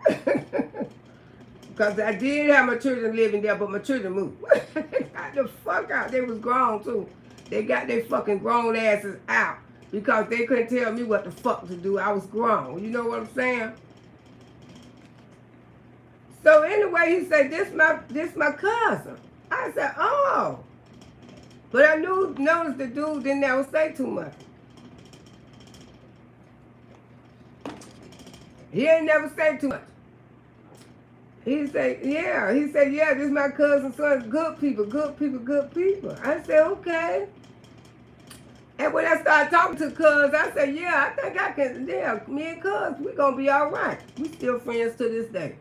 Because I did have my children living there, but my children moved. Got the fuck out. They was grown too. They got their fucking grown asses out because they couldn't tell me what the fuck to do. I was grown. You know what I'm saying? So anyway, he said, this my cousin. I said, oh. But I noticed the dude didn't ever say too much. He ain't never say too much. He said, yeah, this is my cousin's son. Good people, good people, good people. I said, okay. And when I started talking to cuz, I said, yeah, I think I can, yeah, me and cuz, we gonna be all right. We still friends to this day.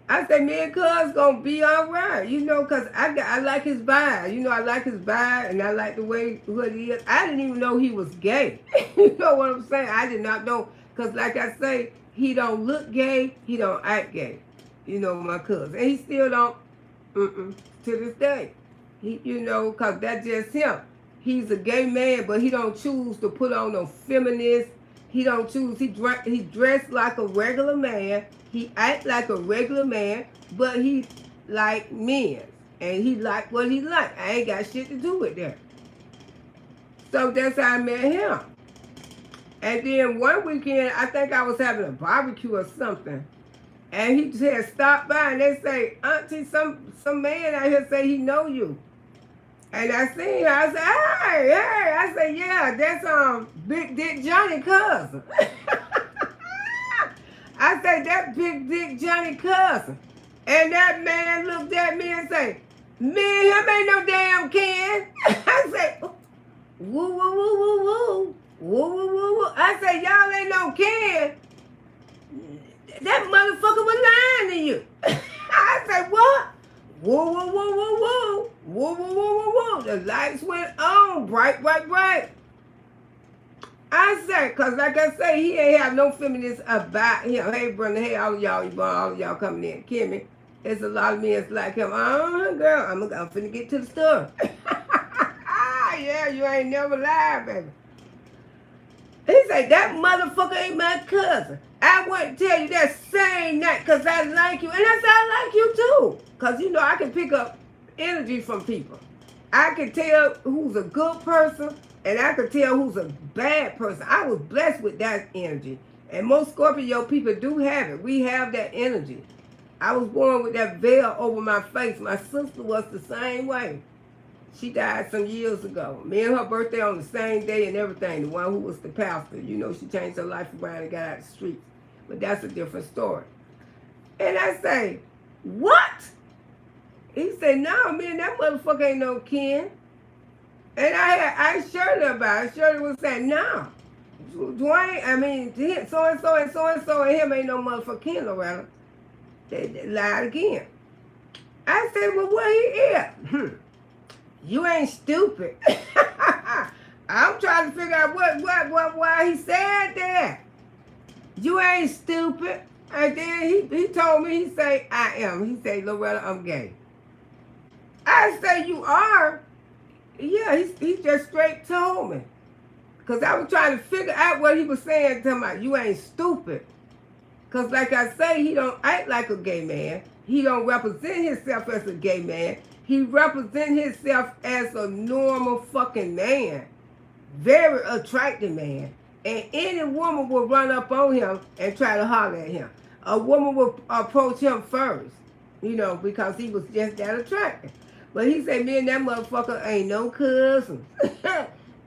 I said, me and cuz gonna be all right, you know, because I like his vibe. You know, I like his vibe, and I like the way what he is. I didn't even know he was gay. You know what I'm saying? I did not know, because like I say, he don't look gay, he don't act gay. You know, my cousin. And he still don't, to this day. He, you know, because that's just him. He's a gay man, but he don't choose to put on no feminist. He don't choose, he dressed like a regular man. He act like a regular man, but he like men. And he like what he like. I ain't got shit to do with that. So that's how I met him. And then one weekend, I think I was having a barbecue or something. And he said, stop by. And they say, auntie, some man out here say he know you. And I seen her. I said, hey. I said, yeah, that's Big Dick Johnny cousin. I said, that Big Dick Johnny cousin. And that man looked at me and said, me and him ain't no damn kin. I said, woo, woo, woo, woo, woo. Woo, woo, woo, woo. I said, y'all ain't no kin. That motherfucker was lying to you. I said, what? Woo, woo, woo, woo, woo. Woo, woo, woo, woo, woo. The lights went on. Bright, bright, bright. I said, because like I say, he ain't have no feminists about him. Hey, brother, hey, all of y'all coming in. Kimmy, there's a lot of men like him. Girl, I'm finna get to the store. Yeah, you ain't never lied, baby. He said, that motherfucker ain't my cousin. I wouldn't tell you that same night because I like you. And I said, I like you too. Because, you know, I can pick up energy from people. I can tell who's a good person and I can tell who's a bad person. I was blessed with that energy. And most Scorpio people do have it. We have that energy. I was born with that veil over my face. My sister was the same way. She died some years ago. Me and her birthday on the same day and everything. The one who was the pastor. You know, she changed her life around and got out the streets. But that's a different story. And I say, what? He said, no, man, that motherfucker ain't no kin. And I assured her about it. Shirley was saying, no. Dwayne, I mean, so-and-so and so-and-so and him ain't no motherfucking kin, Loretta. They lied again. I said, well, where he is? You ain't stupid. I'm trying to figure out why he said that. You ain't stupid. And then he told me, he say, I am. He say, Loretta, I'm gay. I say, you are? Yeah, he just straight told me. Because I was trying to figure out what he was saying to me. You ain't stupid. Because like I say, he don't act like a gay man. He don't represent himself as a gay man. He represents himself as a normal fucking man. Very attractive man. And any woman will run up on him and try to holler at him. A woman will approach him first, you know, because he was just that attractive. But he said, me and that motherfucker ain't no cousins.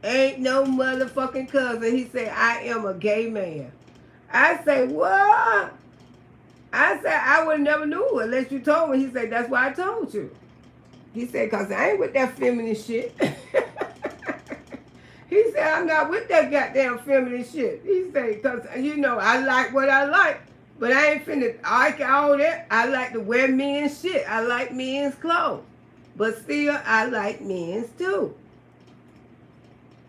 Ain't no motherfucking cousin. He said, I am a gay man. I say, what? I said, I would never knew unless you told me. He said, that's why I told you. He said, because I ain't with that feminine shit. He said, I'm not with that goddamn feminine shit. He said, because, you know, I like what I like, but I ain't finna like all that. I like to wear men's shit. I like men's clothes. But still, I like men's too.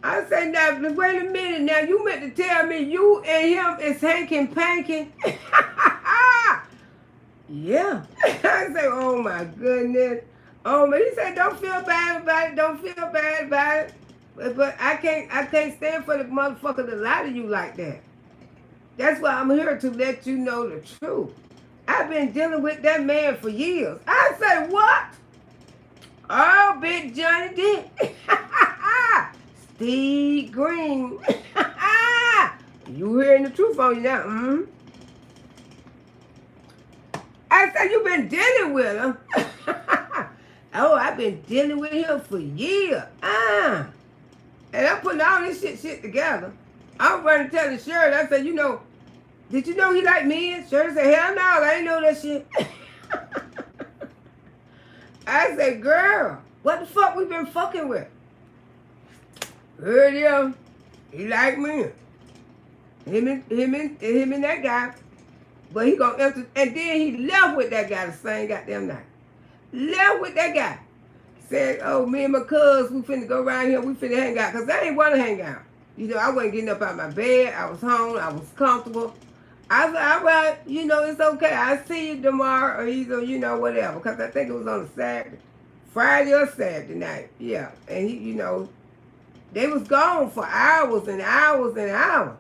I said, now, wait a minute. Now, you meant to tell me you and him is hanky-panky? Yeah. I said, oh, my goodness. Oh, but he said, don't feel bad about it. Don't feel bad about it. But I can't stand for the motherfucker to lie to you like that. That's why I'm here to let you know the truth. I've been dealing with that man for years. I say, what? Oh, Big Johnny did. Steve Green. You hearing the truth on you now? Mm-hmm. I said, you been dealing with him. Oh, I've been dealing with him for years. And I'm putting all this shit together. I'm running to tell the sheriff. I said, did you know he like men? Sheriff said, hell no, I ain't know that shit. I said, girl, what the fuck we been fucking with? Heard him. He like men. Him and that guy. But he gonna enter, and then he left with that guy the same goddamn night. Left with that guy. Said, oh, me and my cuz, we finna go around here, we finna hang out. Because I ain't want to hang out. I wasn't getting up out of my bed. I was home. I was comfortable. I said, all right, it's okay. I'll see you tomorrow or either, whatever. Because I think it was on a Saturday. Friday or Saturday night. Yeah. And he, they was gone for hours and hours and hours.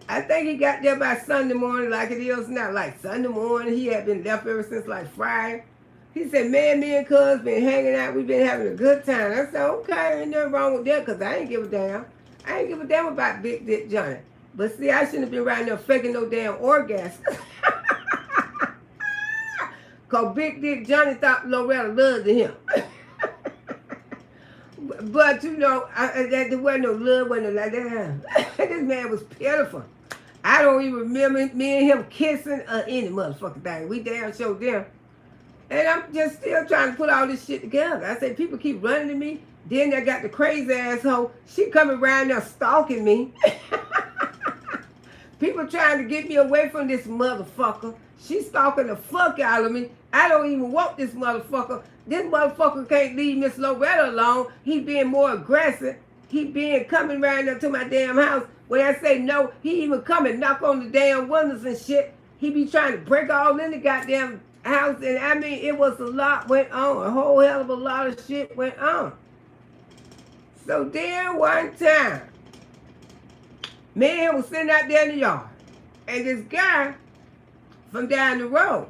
I think he got there by Sunday morning like it is now. Like Sunday morning, he had been left ever since like Friday. He said, man, me and cuz been hanging out. We've been having a good time. I said, okay, ain't nothing wrong with that because I ain't give a damn. I ain't give a damn about Big Dick Johnny. But see, I shouldn't have been around there faking no damn orgasm. Because Big Dick Johnny thought Loretta loved him. But, there wasn't no love, wasn't no like that. This man was pitiful. I don't even remember me and him kissing or any motherfucking thing. We damn sure them. And I'm just still trying to put all this shit together. I say, people keep running to me. Then I got the crazy asshole. She coming around there stalking me. People trying to get me away from this motherfucker. She stalking the fuck out of me. I don't even want this motherfucker. This motherfucker can't leave Miss Loretta alone. He being more aggressive. He being coming around there to my damn house. When I say no, he even come and knock on the damn windows and shit. He be trying to break all in the goddamn house. And I mean, it was a lot went on. A whole hell of a lot of shit went on. So then one time, me and him was sitting out there in the yard. And this guy from down the road,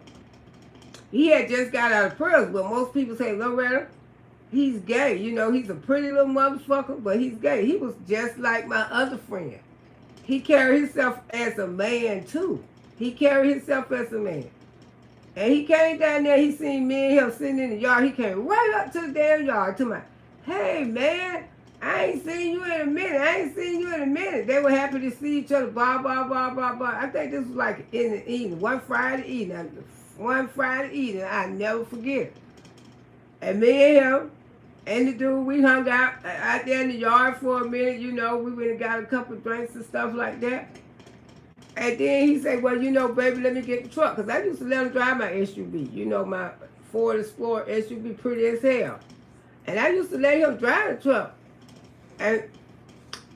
he had just got out of prison. But most people say, Loretta, he's gay. He's a pretty little motherfucker, but he's gay. He was just like my other friend. He carried himself as a man, too. He carried himself as a man. And he came down there, he seen me and him sitting in the yard. He came right up to the damn yard to my, hey, man, I ain't seen you in a minute. They were happy to see each other, blah, blah, blah, blah, blah. I think this was like in the evening, one Friday evening, I never forget. And me and him and the dude, we hung out there in the yard for a minute, we went and got a couple of drinks and stuff like that. And then he said, well, baby, let me get the truck. Because I used to let him drive my SUV. My Ford Explorer SUV, pretty as hell. And I used to let him drive the truck. And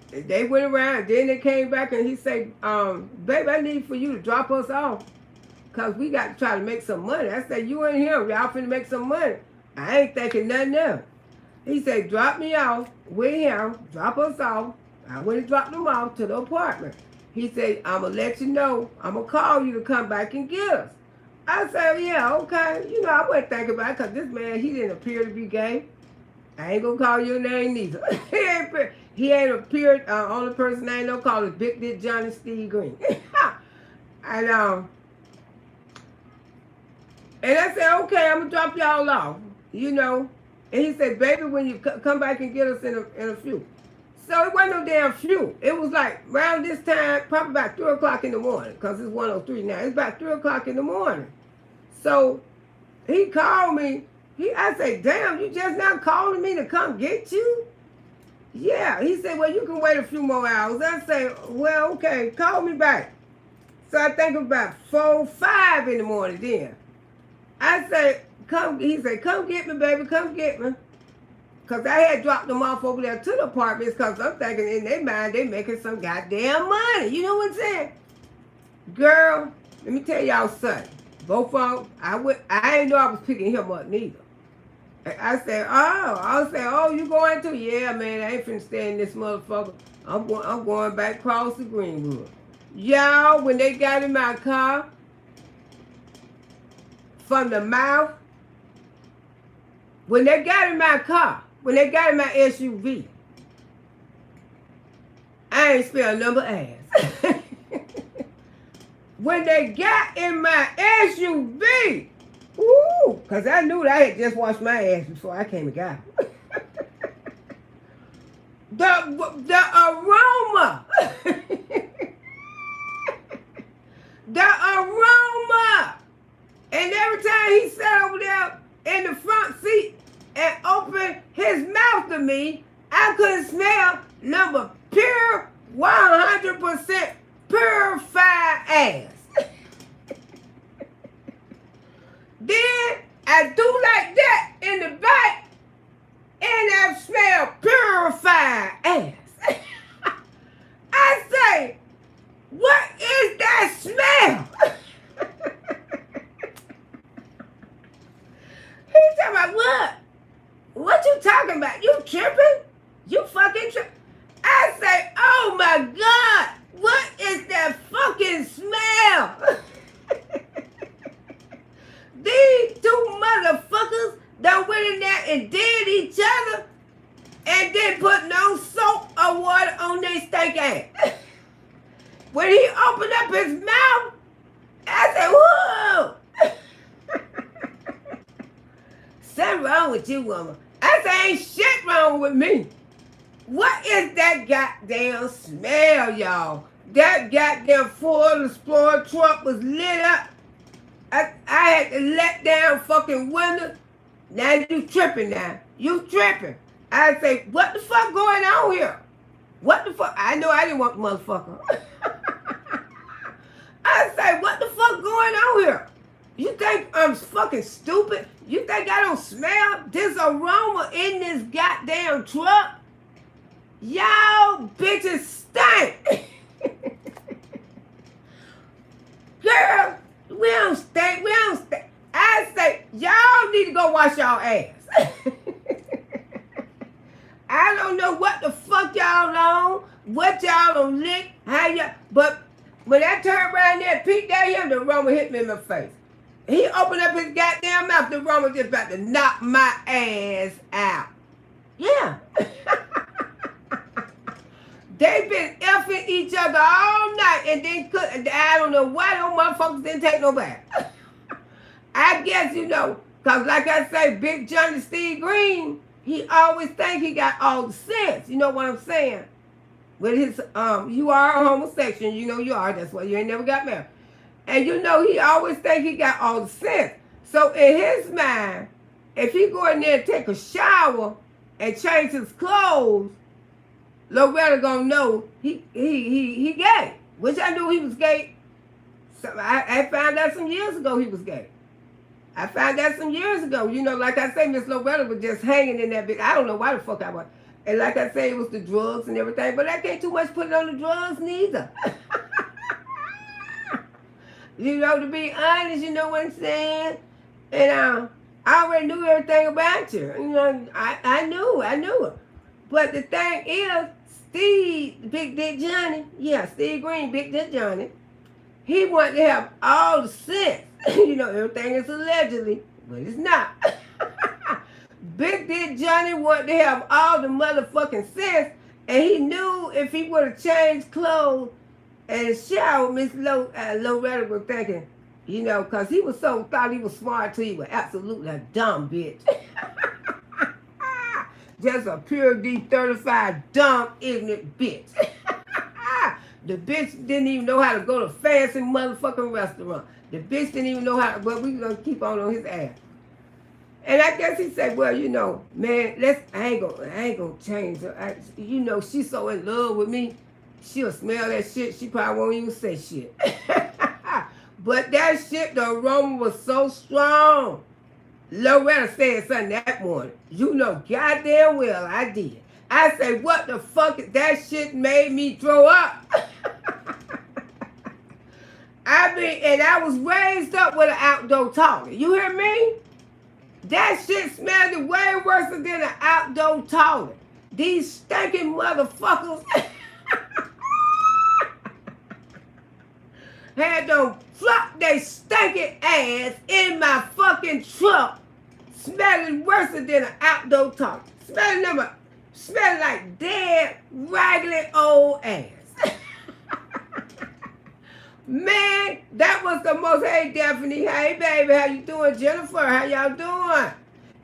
they went around. Then they came back and he said, baby, I need for you to drop us off. Because we got to try to make some money. I said, you and him, y'all finna make some money. I ain't thinking nothing else. He said, drop me off with him. Drop us off. I went and dropped them off to the apartment. He said, I'm going to let you know. I'm going to call you to come back and get us. I said, yeah, okay. I wasn't thinking about it because this man, he didn't appear to be gay. I ain't going to call your name neither. he ain't appeared. Only person I ain't no call is Big Dick Johnny Steve Green. And I said, okay, I'm going to drop y'all off, And he said, baby, when you come back and get us in a few. So it wasn't no damn few. It was like around this time, probably about 3 o'clock in the morning, because it's 1:03 now. It's about 3 o'clock in the morning. So he called me. I said, damn, you just now calling me to come get you? Yeah. He said, well, you can wait a few more hours. I said, well, okay, call me back. So I think about 4, 5 in the morning then. I said, he said, come get me, baby, come get me. Because I had dropped them off over there to the apartments because I'm thinking in their mind they making some goddamn money. You know what I'm saying? Girl, let me tell y'all something. Both of them, I didn't know I was picking him up neither. I said, oh, you going to? Yeah, man, I ain't finna stay in this motherfucker. I'm going back across the Greenwood. Y'all, when they got in my car, from the mouth, when they got in my car, when they got in my SUV, I ain't spelled number ass. When they got in my SUV, ooh, because I knew that I had just washed my ass before I came and got it. The aroma, the aroma, and every time he sat over there in the front seat and opened his mouth to me, I couldn't smell number pure 100% purified ass. Then I do like that in the back, and I smell purified ass. I say, what is that smell? He talking about what? What you talking about? You tripping? You fucking tripping? I say, oh my God, what is that fucking smell? These two motherfuckers that went in there and did each other and didn't put no soap or water on their stank ass. When he opened up his mouth, I said, whoa. Something wrong with you, woman. I said, ain't shit wrong with me. What is that goddamn smell, y'all? That goddamn Ford Explorer truck was lit up. I had to let down fucking window. Now you tripping now. You tripping. I say, what the fuck going on here? What the fuck? I know I didn't want the motherfucker. I say, what the fuck going on here? You think I'm fucking stupid? You think I don't smell this aroma in this goddamn truck? Y'all bitches stink. Girl, we don't stink. I say, y'all need to go wash y'all ass. I don't know what the fuck y'all on, what y'all don't lick, how y'all, but when I turned around there and peeked at him, the aroma hit me in my face. He opened up his goddamn mouth, the aroma just about to knock my ass out. Yeah. They've been effing each other all night and then I don't know why those motherfuckers didn't take no bath. I guess, because like I say, Big Johnny Steve Green, he always think he got all the sense. You know what I'm saying? With his, you are a homosexual, you are, that's why you ain't never got married. And he always think he got all the sense. So in his mind, if he go in there and take a shower and change his clothes, Loretta gonna know he gay, which I knew he was gay. So I found out some years ago he was gay. I found out some years ago. Like I say, Miss Loretta was just hanging in that bitch. I don't know why the fuck I was. And like I say, it was the drugs and everything, but I can't too much put it on the drugs neither. To be honest, you know what I'm saying? And I already knew everything about you. I knew it. But the thing is, Steve, Big Dick Johnny, Steve Green, Big Dick Johnny, he wanted to have all the sense. Everything is allegedly, but it's not. Big Dick Johnny wanted to have all the motherfucking sense, and he knew if he would have changed clothes and showered, Miss Loretta was thinking, because he was thought he was smart till he was absolutely a dumb bitch. Just a pure D35 dumb, ignorant bitch. The bitch didn't even know how to go to fancy motherfucking restaurant. The bitch didn't even know how to, but we gonna keep on his ass. And I guess he said, well, man, I ain't gonna change her. She's so in love with me, she'll smell that shit, she probably won't even say shit. But that shit, the aroma was so strong. Loretta said something that morning. Goddamn well I did. I say, what the fuck? That shit made me throw up. And I was raised up with an outdoor toilet. You hear me? That shit smelled way worse than an outdoor toilet. These stinking motherfuckers. had them flop they stinking ass in my fucking truck, smelling worse than an outdoor toilet. Smelling like dead, raggedy old ass. Man, that was the most, hey Daphne, hey baby, how you doing? Jennifer, how y'all doing?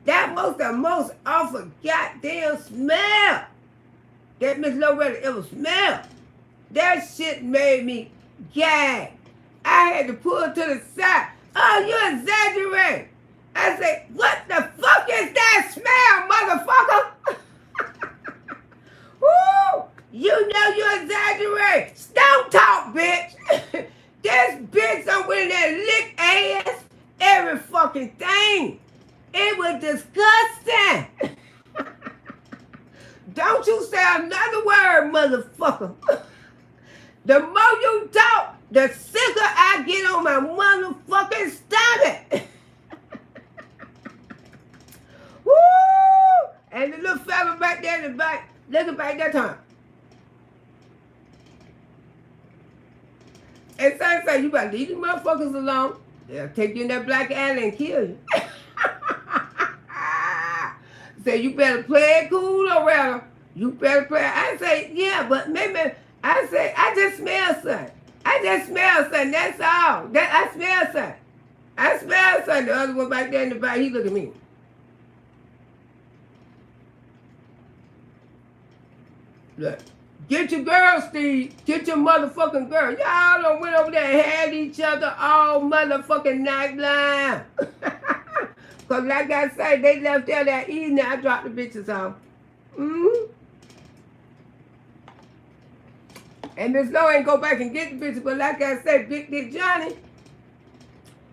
That was the most awful goddamn smell that Miss Loretta ever smelled. That shit made me gag. I had to pull her to the side. Oh, you exaggerate. I said, what the fuck is that smell, motherfucker? Woo! You know you exaggerate. Don't talk, bitch. This bitch done went in there and licked ass, every fucking thing. It was disgusting. Don't you say another word, motherfucker. The more you talk, the sicker I get on my motherfucking stomach. Woo! And the little fella back there in the back, looking back that time. And so say, you better leave these motherfuckers alone. They'll take you in that black alley and kill you. Say, you better play it cool, Loretta. You better play it. I say, yeah, but maybe, I say, I just smell something. I just smell something, that's all. I smell something. I smell something. The other one back there in the back, he look at me. Look, get your girl, Steve. Get your motherfucking girl. Y'all done went over there and had each other all motherfucking night long. Because like I said, they left there that evening. I dropped the bitches off. And Miss Lowe ain't go back and get the bitches. But like I said, Big Dick Johnny,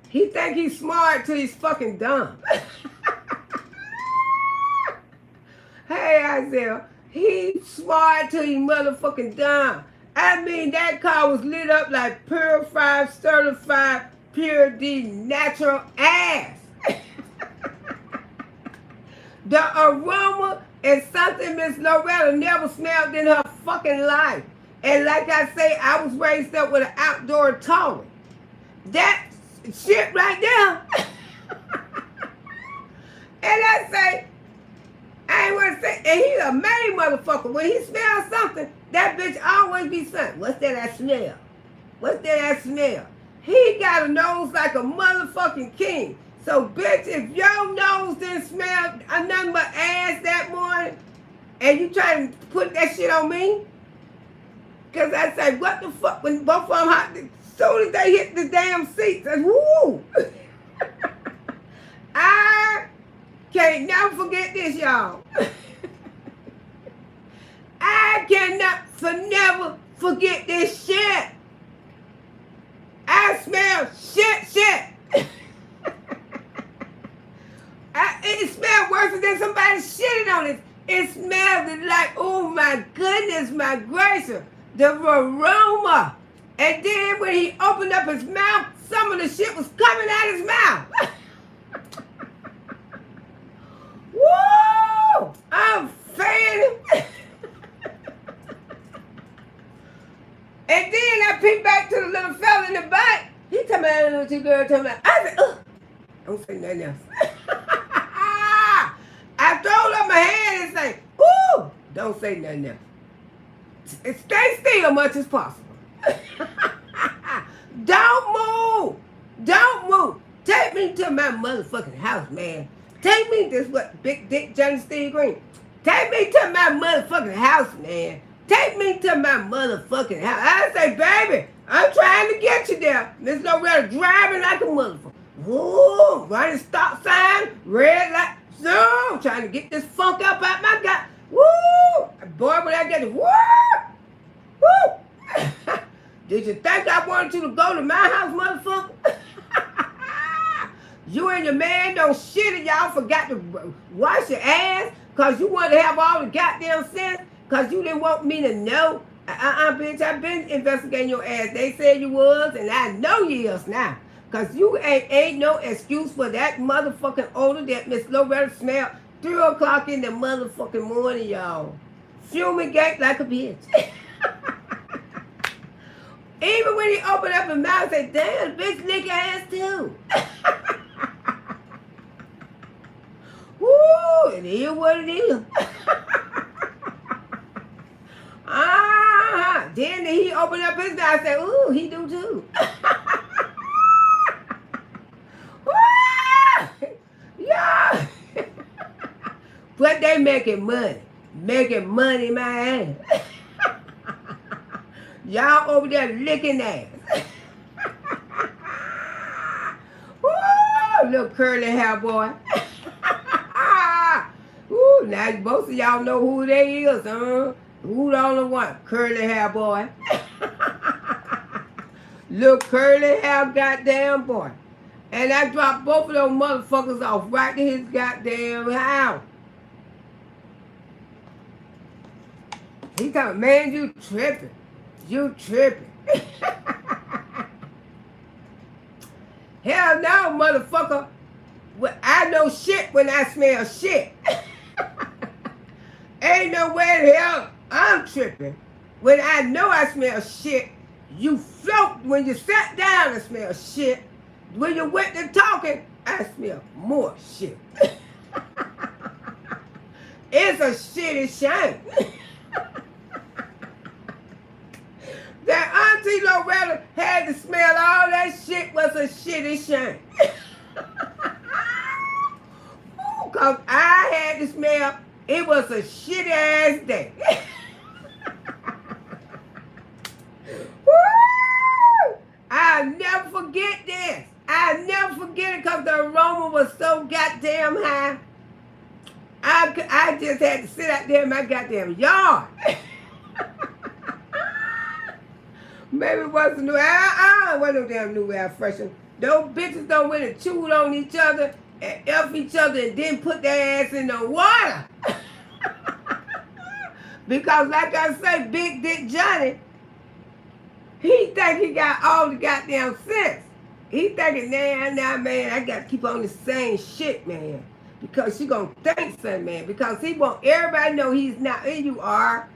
he think he's smart till he's fucking dumb. Hey, Isaiah. He's smart till he motherfucking dumb. I mean, that car was lit up like purified, certified, pure D natural ass. The aroma is something Miss Loretta never smelled in her fucking life. And like I say, I was raised up with an outdoor toilet. That shit right there. And I say, I ain't want to say, and he's a main motherfucker. When he smells something, that bitch always be saying, what's that I smell? What's that I smell? He got a nose like a motherfucking king. So, bitch, if your nose didn't smell nothing but ass that morning, and you try to put that shit on me, because I say, what the fuck, when both of them hot, as soon as they hit the damn seats, I said, woo! I can't never forget this, y'all. I cannot never forget this shit. I smell shit. It smelled worse than somebody shitting on it. It smelled like, oh my goodness, my gracious, the aroma. And then when he opened up his mouth, some of the shit was coming out his mouth. Woo! I'm fanning. And then I peeked back to the little fella in the back. He told me, I little girl told me, I said, ugh. Don't say nothing else. I throwed up my hand and say, ooh, don't say nothing else. Stay still much as possible. Don't move. Take me to my motherfucking house, man. Take me, this what Big Dick Johnny Steve Green. Take me to my motherfucking house, man. Take me to my motherfucking house. I say, baby, I'm trying to get you there. Miss Loretta driving like a motherfucker. Whoa, running stop sign, red light. So, trying to get this funk up out my gut. Woo! Boy, when I get it, woo! Did you think I wanted you to go to my house, motherfucker? You and your man don't shit and y'all forgot to wash your ass because you wanted to have all the goddamn sense because you didn't want me to know. Bitch, I've been investigating your ass. They said you was, and I know you is now. Because you ain't no excuse for that motherfucking odor that Miss Loretta smelled 3 o'clock in the motherfucking morning, y'all. Fumigate like a bitch. Even when he opened up his mouth and said, damn, bitch lick your ass too. Woo, it is what it is. Then he opened up his mouth and said, ooh, he do too. Yeah. But they making money. Making money, man. Y'all over there licking ass. Woo, little curly hair boy. Ooh, now most of y'all know who they is, huh? Who the only one? Curly hair boy. Little curly hair goddamn boy. And I dropped both of those motherfuckers off right to his goddamn house. He talking, man, you tripping. You tripping. Hell no, motherfucker. I know shit when I smell shit. Ain't no way the hell I'm tripping. When I know I smell shit, you float. When you sat down and smell shit. When you went to talking, I smell more shit. It's a shitty shame. That Auntie Loretta had to smell all that shit was a shitty shame. Because I had to smell, it was a shitty ass day. I'll never forget this. I'll never forget it because the aroma was so goddamn high. I just had to sit out there in my goddamn yard. Maybe it wasn't new air. It wasn't no damn new air freshener. Those bitches don't went and chewed on each other and F each other and then put their ass in the water. Because like I say, Big Dick Johnny, he think he got all the goddamn sense. He thinking, nah, man, I got to keep on the same shit, man. Because she gonna think something, man. Because he want everybody to know he's not. And you are.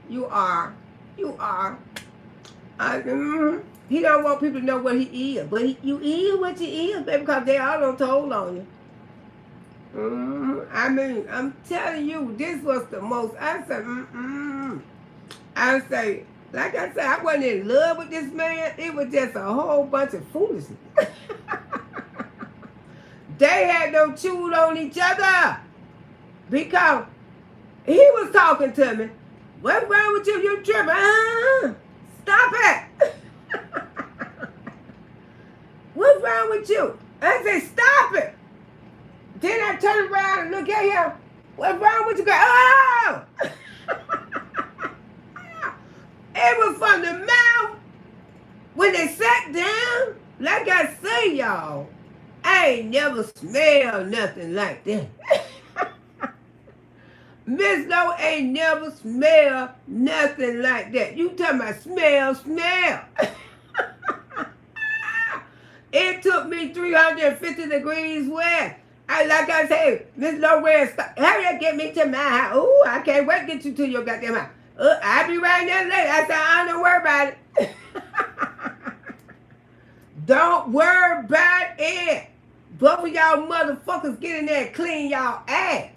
He don't want people to know what he is. But you is what you is, baby, because they all done told on you. I mean, I'm telling you, this was the most, I said, I say, like I said, I wasn't in love with this man. It was just a whole bunch of foolishness. They had no chewed on each other. Because he was talking to me. What's wrong with you? You tripping? Stop it. What's wrong with you? I said, stop it. Then I turn around and look at him. What's wrong with you, girl? Oh! It was from the mouth. When they sat down, like I say, y'all, I ain't never smelled nothing like that. Miss Lowe ain't never smelled nothing like that. You talking about smell. It took me 350 degrees west. Like I said, Miss Loretta, hurry up, get me to my house. Ooh, I can't wait to get you to your goddamn house. I'll be right there later. I said, I don't worry about it. Don't worry about it. Both of y'all motherfuckers get in there and clean y'all ass.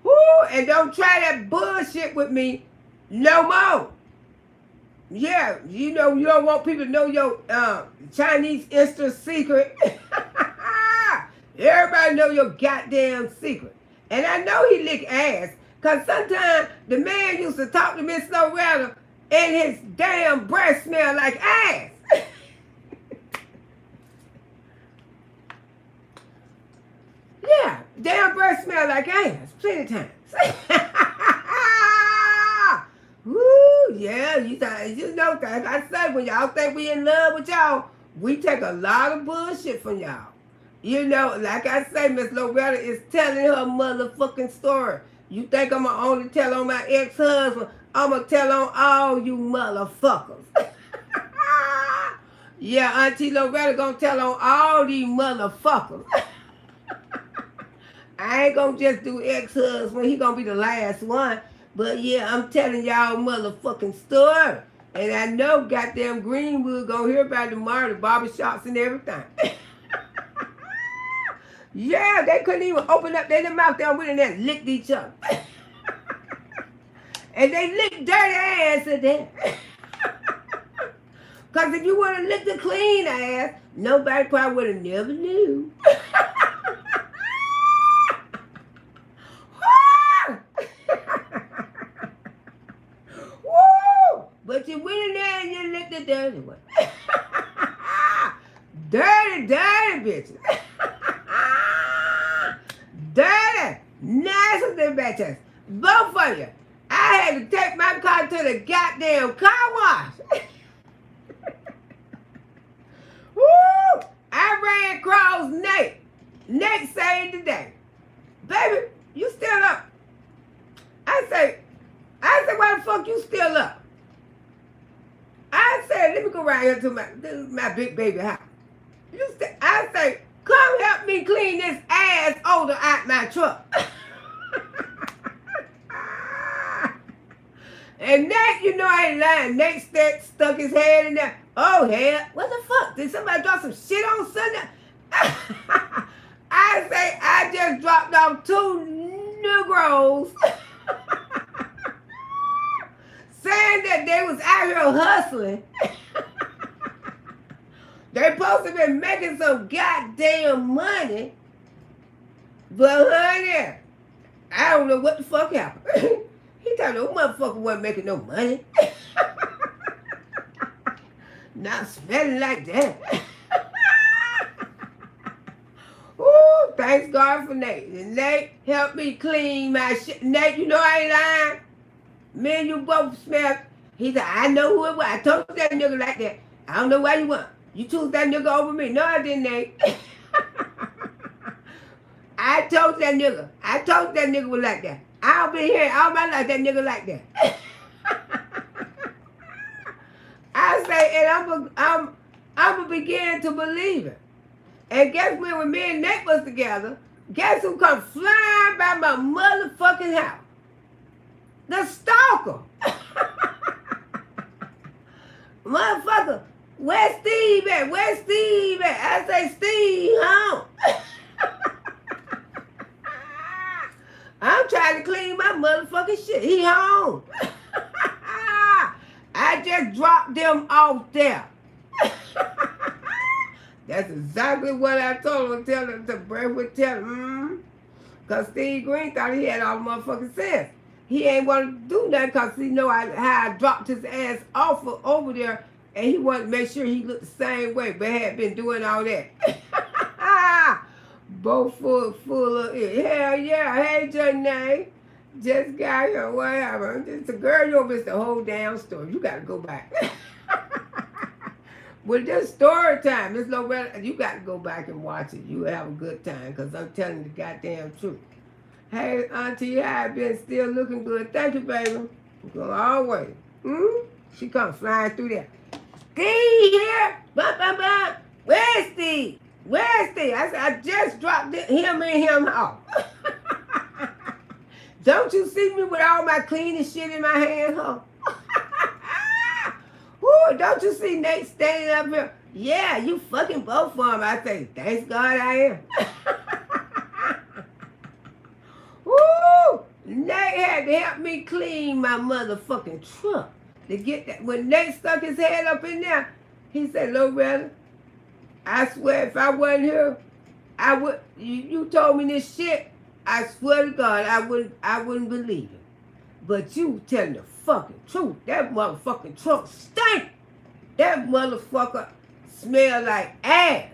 Woo, and don't try that bullshit with me no more. Yeah, you know you don't want people to know your Chinese Insta secret. Everybody know your goddamn secret. And I know he lick ass. Because sometimes the man used to talk to Miss Loretta and his damn breath smell like ass. Yeah, damn breath smell like ass. Plenty of times. Woo, yeah, you know that. I said when y'all think we in love with y'all, we take a lot of bullshit from y'all. You know, like I say, Miss Loretta is telling her motherfucking story. You think I'm going to only tell on my ex-husband? I'm going to tell on all you motherfuckers. Yeah, Auntie Loretta going to tell on all these motherfuckers. I ain't going to just do ex-husband. He going to be the last one. But yeah, I'm telling y'all motherfucking story. And I know goddamn Greenwood gonna hear about it tomorrow, the barbershops and everything. Yeah, they couldn't even open up their mouth. They went in there and licked each other. And they licked dirty ass in there. Because if you would have licked a clean ass, nobody probably would have never knew. Woo! But you went in there and you licked the dirty one. Dirty, dirty bitches. Dirty, nasty bitches. Both of you. I had to take my car to the goddamn car wash. Woo! I ran across Nate. Nate saved the day. Baby, you still up? I say, why the fuck you still up? I said, let me go right here to my big baby house. I say, come help me clean this ass odor out my truck. And Nate, you know I ain't lying. Nate stuck his head in there. Oh, hell, what the fuck? Did somebody drop some shit on Sunday? I say, I just dropped off 2 Negroes saying that they was out here hustling. They supposed to be making some goddamn money. But honey, I don't know what the fuck happened. He thought no motherfucker wasn't making no money. Not smelling like that. Ooh, thanks God for Nate. And Nate helped me clean my shit. Nate, you know I ain't lying. Me and you both smell. He said, I know who it was. I told that nigga like that. I don't know why you want. You choose that nigga over me. No, I didn't, Nate. I told that nigga was like that. I'll be here all my life, that nigga like that. I say, and I'm gonna begin to believe it. And guess when me and Nate was together, guess who come flying by my motherfucking house? The stalker. Motherfucker, where's Steve at? Where's Steve at? I say, Steve, home. I'm trying to clean my motherfucking shit. He home. I just dropped them off there. That's exactly what I told him. Tell him to Brett would tell him. Because Steve Green thought he had all the motherfucking sense. He ain't want to do nothing because he know how I dropped his ass off over there. And he wanted to make sure he looked the same way. But had been doing all that. Both full of it. Hell yeah. Hey, Janae. Just got here. Whatever. It's a girl, you don't miss the whole damn story. You got to go back. With this story time, Miss Loretta, you got to go back and watch it. You have a good time because I'm telling you the goddamn truth. Hey, Auntie, I've been still looking good. Thank you, baby. Go all the way. She comes flying through there. Steve here. Bum, bum, bum. Where's Steve? Where's Steve? I said, I just dropped him and him off. Don't you see me with all my cleaning shit in my hand, huh? Woo, don't you see Nate standing up here? Yeah, you fucking both for him. I say, thanks God I am. Woo! Nate had to help me clean my motherfucking truck. To get that. When Nate stuck his head up in there, he said, Loretta, I swear if I wasn't here, I would. You told me this shit. I swear to God, I wouldn't believe it. But you telling the fucking truth. That motherfucking truck stank. That motherfucker smell like ass.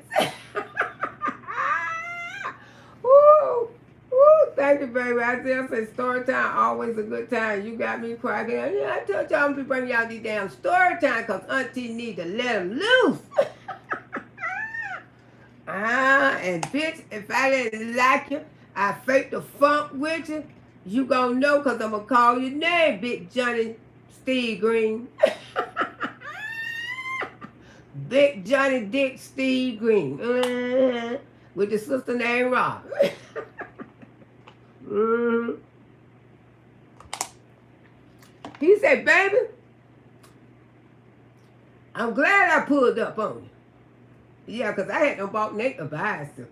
Woo, woo, thank you, baby. I say story time always a good time. You got me cracking. Yeah, I told y'all I'm gonna bring y'all these damn story time because Auntie need to let them loose. And bitch, if I didn't like you, I fake the funk with you. You gonna know because I'm gonna call your name, Big Johnny Steve Green. Big Johnny Dick Steve Green. With the sister named Robin. He said, baby, I'm glad I pulled up on you. Yeah, because I had no bought Nate a bicycle.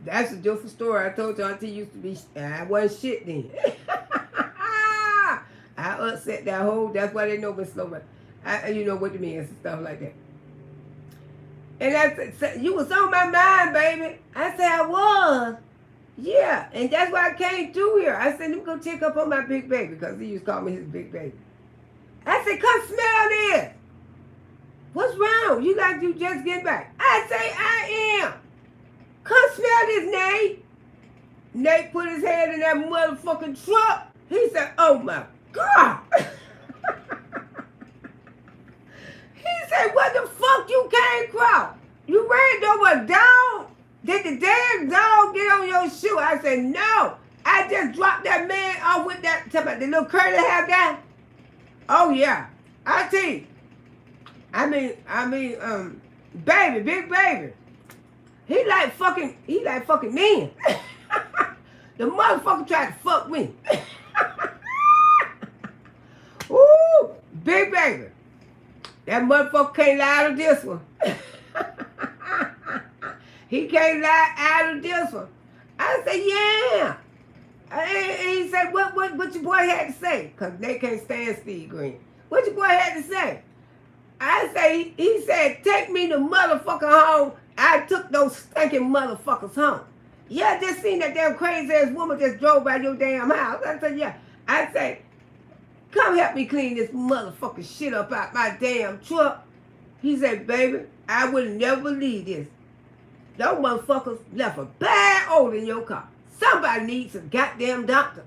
That's a different story. I told you Auntie used to be, I wasn't shit then. I upset that whole, that's why they know me slow. You know what it means and stuff like that. And I said, you was on my mind, baby. I said, I was. Yeah, and that's why I came through here. I said, let me go check up on my big baby, because he used to call me his big baby. I said, come smell this. What's wrong? You like you just get back. I say, I am. Come smell this, Nate. Nate put his head in that motherfucking truck. He said, oh my God. He said, what the fuck you came across? You ran over a dog? Did the damn dog get on your shoe? I said, no. I just dropped that man off with that, the little curly hair guy. Oh yeah. I tell you. Baby, big baby. He like fucking men. The motherfucker tried to fuck me. Ooh, big baby. That motherfucker can't lie to this one. He can't lie out of this one. I said, yeah. And he said, what your boy had to say? Because they can't stand Steve Green. What your boy had to say? I say, he said, take me the motherfucker home. I took those stinking motherfuckers home. Yeah, just seen that damn crazy ass woman just drove by your damn house. I said, yeah. I say, come help me clean this motherfucking shit up out my damn truck. He said, baby, I would never believe this. Those motherfuckers left a bad odor in your car. Somebody needs a goddamn doctor.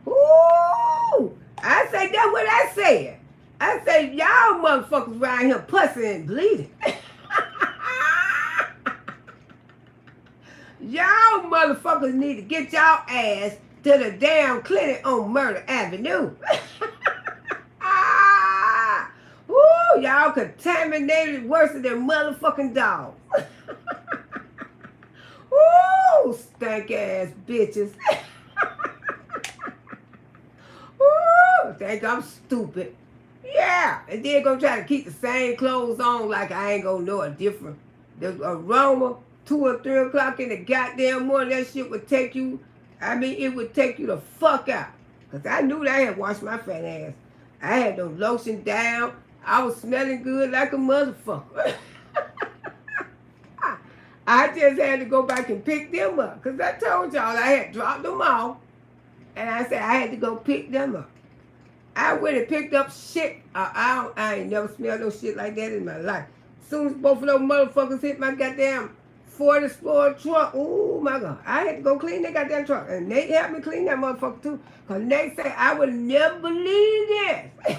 Ooh, I say that's what I said. I say y'all motherfuckers around here pussing and bleeding. Y'all motherfuckers need to get y'all ass to the damn clinic on Murder Avenue. Woo, y'all contaminated worse than motherfucking dogs. Woo, stank ass bitches. Woo, think I'm stupid. Yeah, and then gonna try to keep the same clothes on like I ain't gonna know a different. The aroma, 2 or 3 o'clock in the goddamn morning, that shit would take you, it would take you the fuck out. Because I knew that I had washed my fat ass. I had no lotion down. I was smelling good like a motherfucker. I just had to go back and pick them up. Because I told y'all I had dropped them off. And I said I had to go pick them up. I went and picked up shit. I ain't never smelled no shit like that in my life. As soon as both of those motherfuckers hit my goddamn Ford Explorer truck, oh my God, I had to go clean that goddamn truck. And Nate helped me clean that motherfucker too. Because Nate said, I would never believe this.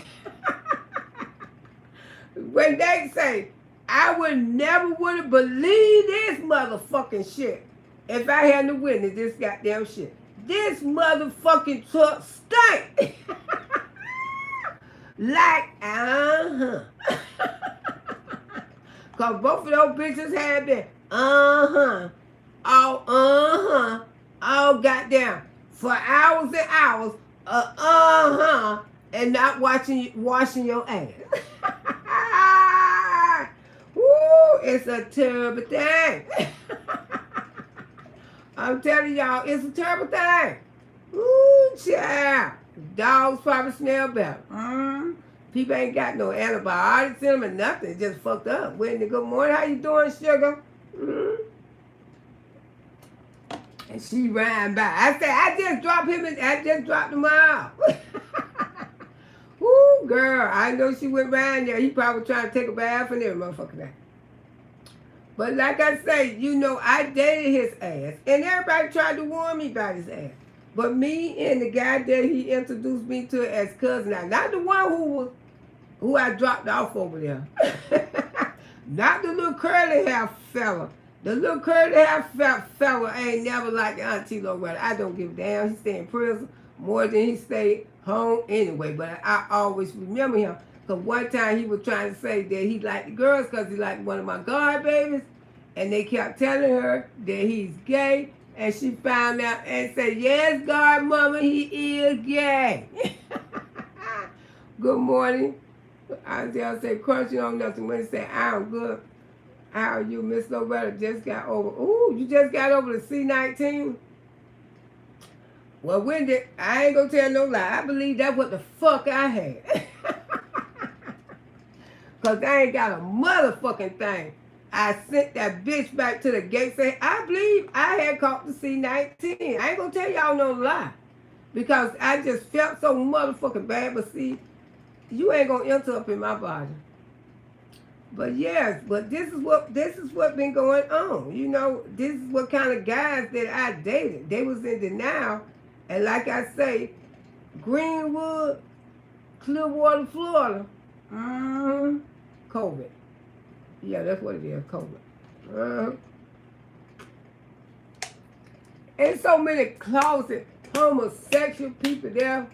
When Nate say, I would never would have believed this motherfucking shit if I hadn't witnessed this goddamn shit. This motherfucking truck stank. Like, Cause both of those bitches had been, all goddamn for hours and hours, and not washing your ass. Woo, it's a terrible thing. I'm telling y'all, it's a terrible thing. Ooh, child. Dogs probably smell better. People ain't got no antibiotics in them or nothing. It's just fucked up. Whitney, good morning. How you doing, sugar? And she ran by. I said, I just dropped him out. Woo, girl. I know she went round there. He probably trying to take a bath and every motherfucker there. But like I say, you know, I dated his ass. And everybody tried to warn me about his ass. But me and the guy that he introduced me to as cousin, now, not the one who I dropped off over there. Not the little curly hair fella. The little curly hair fella ain't never like Auntie Loretta. I don't give a damn. He stay in prison more than he stayed home anyway. But I always remember him. Because one time he was trying to say that he liked the girls because he liked one of my god babies. And they kept telling her that he's gay. And she found out and said, yes, godmama, he is gay. Good morning. Isaiah say, crunching on nothing. When he say, I'm good. How are you? Miss Loretta just got over. Ooh, you just got over the C-19? Well, when did, I ain't gonna tell no lie. I believe that's what the fuck I had. Because I ain't got a motherfucking thing. I sent that bitch back to the gate saying, I believe I had caught the C-19. I ain't gonna tell y'all no lie. Because I just felt so motherfucking bad. But see, you ain't gonna enter up in my body. But yes, but this is what been going on. You know, this is what kind of guys that I dated. They was in denial. And like I say, Greenwood, Clearwater, Florida, COVID. Yeah, that's what it is, COVID. And so many closet homosexual people there.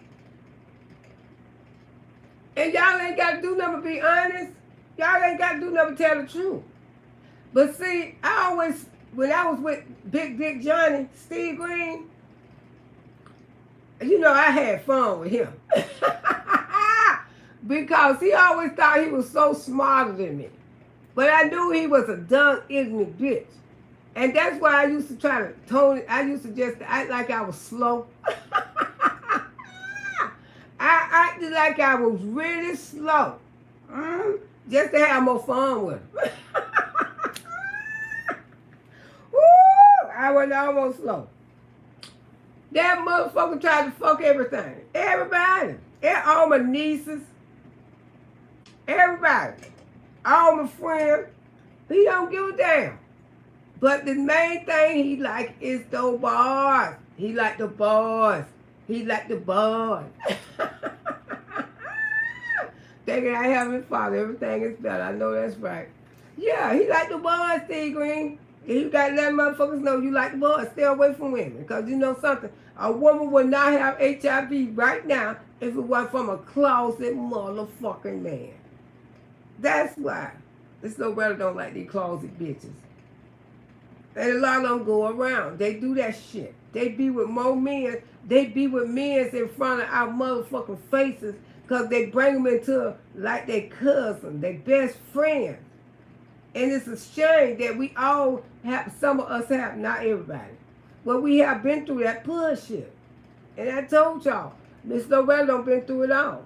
And y'all ain't got to do nothing but be honest. Y'all ain't got to do nothing but tell the truth. But see, I always, when I was with Big Dick Johnny, Steve Green, you know, I had fun with him. Because he always thought he was so smarter than me. But I knew he was a dumb, ignorant bitch. And that's why I used to try to tone it. I used to just act like I was slow. I acted like I was really slow. Just to have more fun with him. Woo! I was almost slow. That motherfucker tried to fuck everything. Everybody. All my nieces. Everybody. All my friends. He don't give a damn. But the main thing he like is the bars. He like the bars. He like the bars. Thinking I haven't found everything is better. I know that's right. Yeah, he like the bars, Steve Green. And you got to let motherfuckers know you like the bars. Stay away from women. Because you know something. A woman would not have HIV right now if it wasn't from a closet motherfucking man. That's why. This Loretta don't like these closet bitches. And a lot of them go around. They do that shit. They be with more men. They be with men in front of our motherfucking faces because they bring them into like their cousin, their best friend. And it's a shame that we all have, some of us have, not everybody, but we have been through that bullshit. And I told y'all, Miss Loretta done been through it all.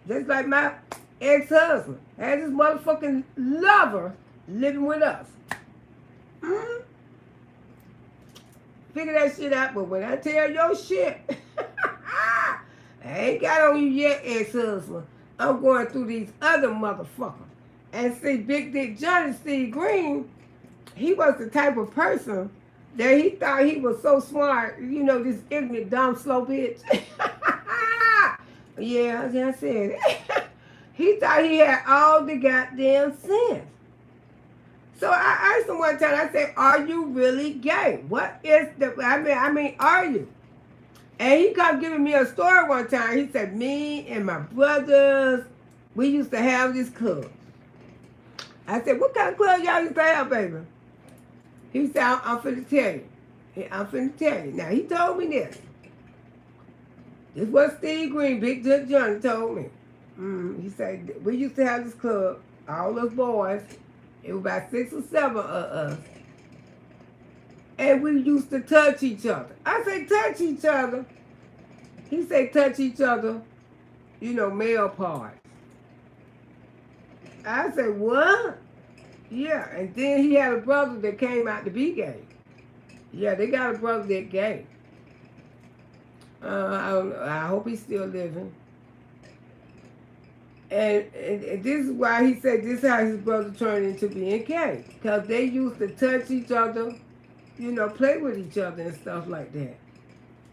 Just like my ex-husband had this motherfucking lover living with us. Figure that shit out, but when I tell your shit, I ain't got on you yet, ex-husband. I'm going through these other motherfuckers. And see, Big Dick Johnny, Steve Green, he was the type of person that he thought he was so smart, you know, this ignorant, dumb, slow bitch. Yeah, as I said, he thought he had all the goddamn sense. So I asked him one time, I said, are you really gay? What is the, I mean, are you? And he come giving me a story one time. He said, me and my brothers, we used to have this club. I said, what kind of club y'all used to have, baby? He said, I'm finna tell you. I'm finna tell you. Now, he told me this. This is what Steve Green, Big Dick Johnny, told me. He said, we used to have this club, all those boys. It was about 6 or 7 of us. And we used to touch each other. I said, touch each other. He said, touch each other, you know, male parts. I said, what? Yeah, and then he had a brother that came out to be gay. Yeah, they got a brother that gay. I don't know. I hope he's still living. And this is why he said this is how his brother turned into being gay. Because they used to touch each other, you know, play with each other and stuff like that.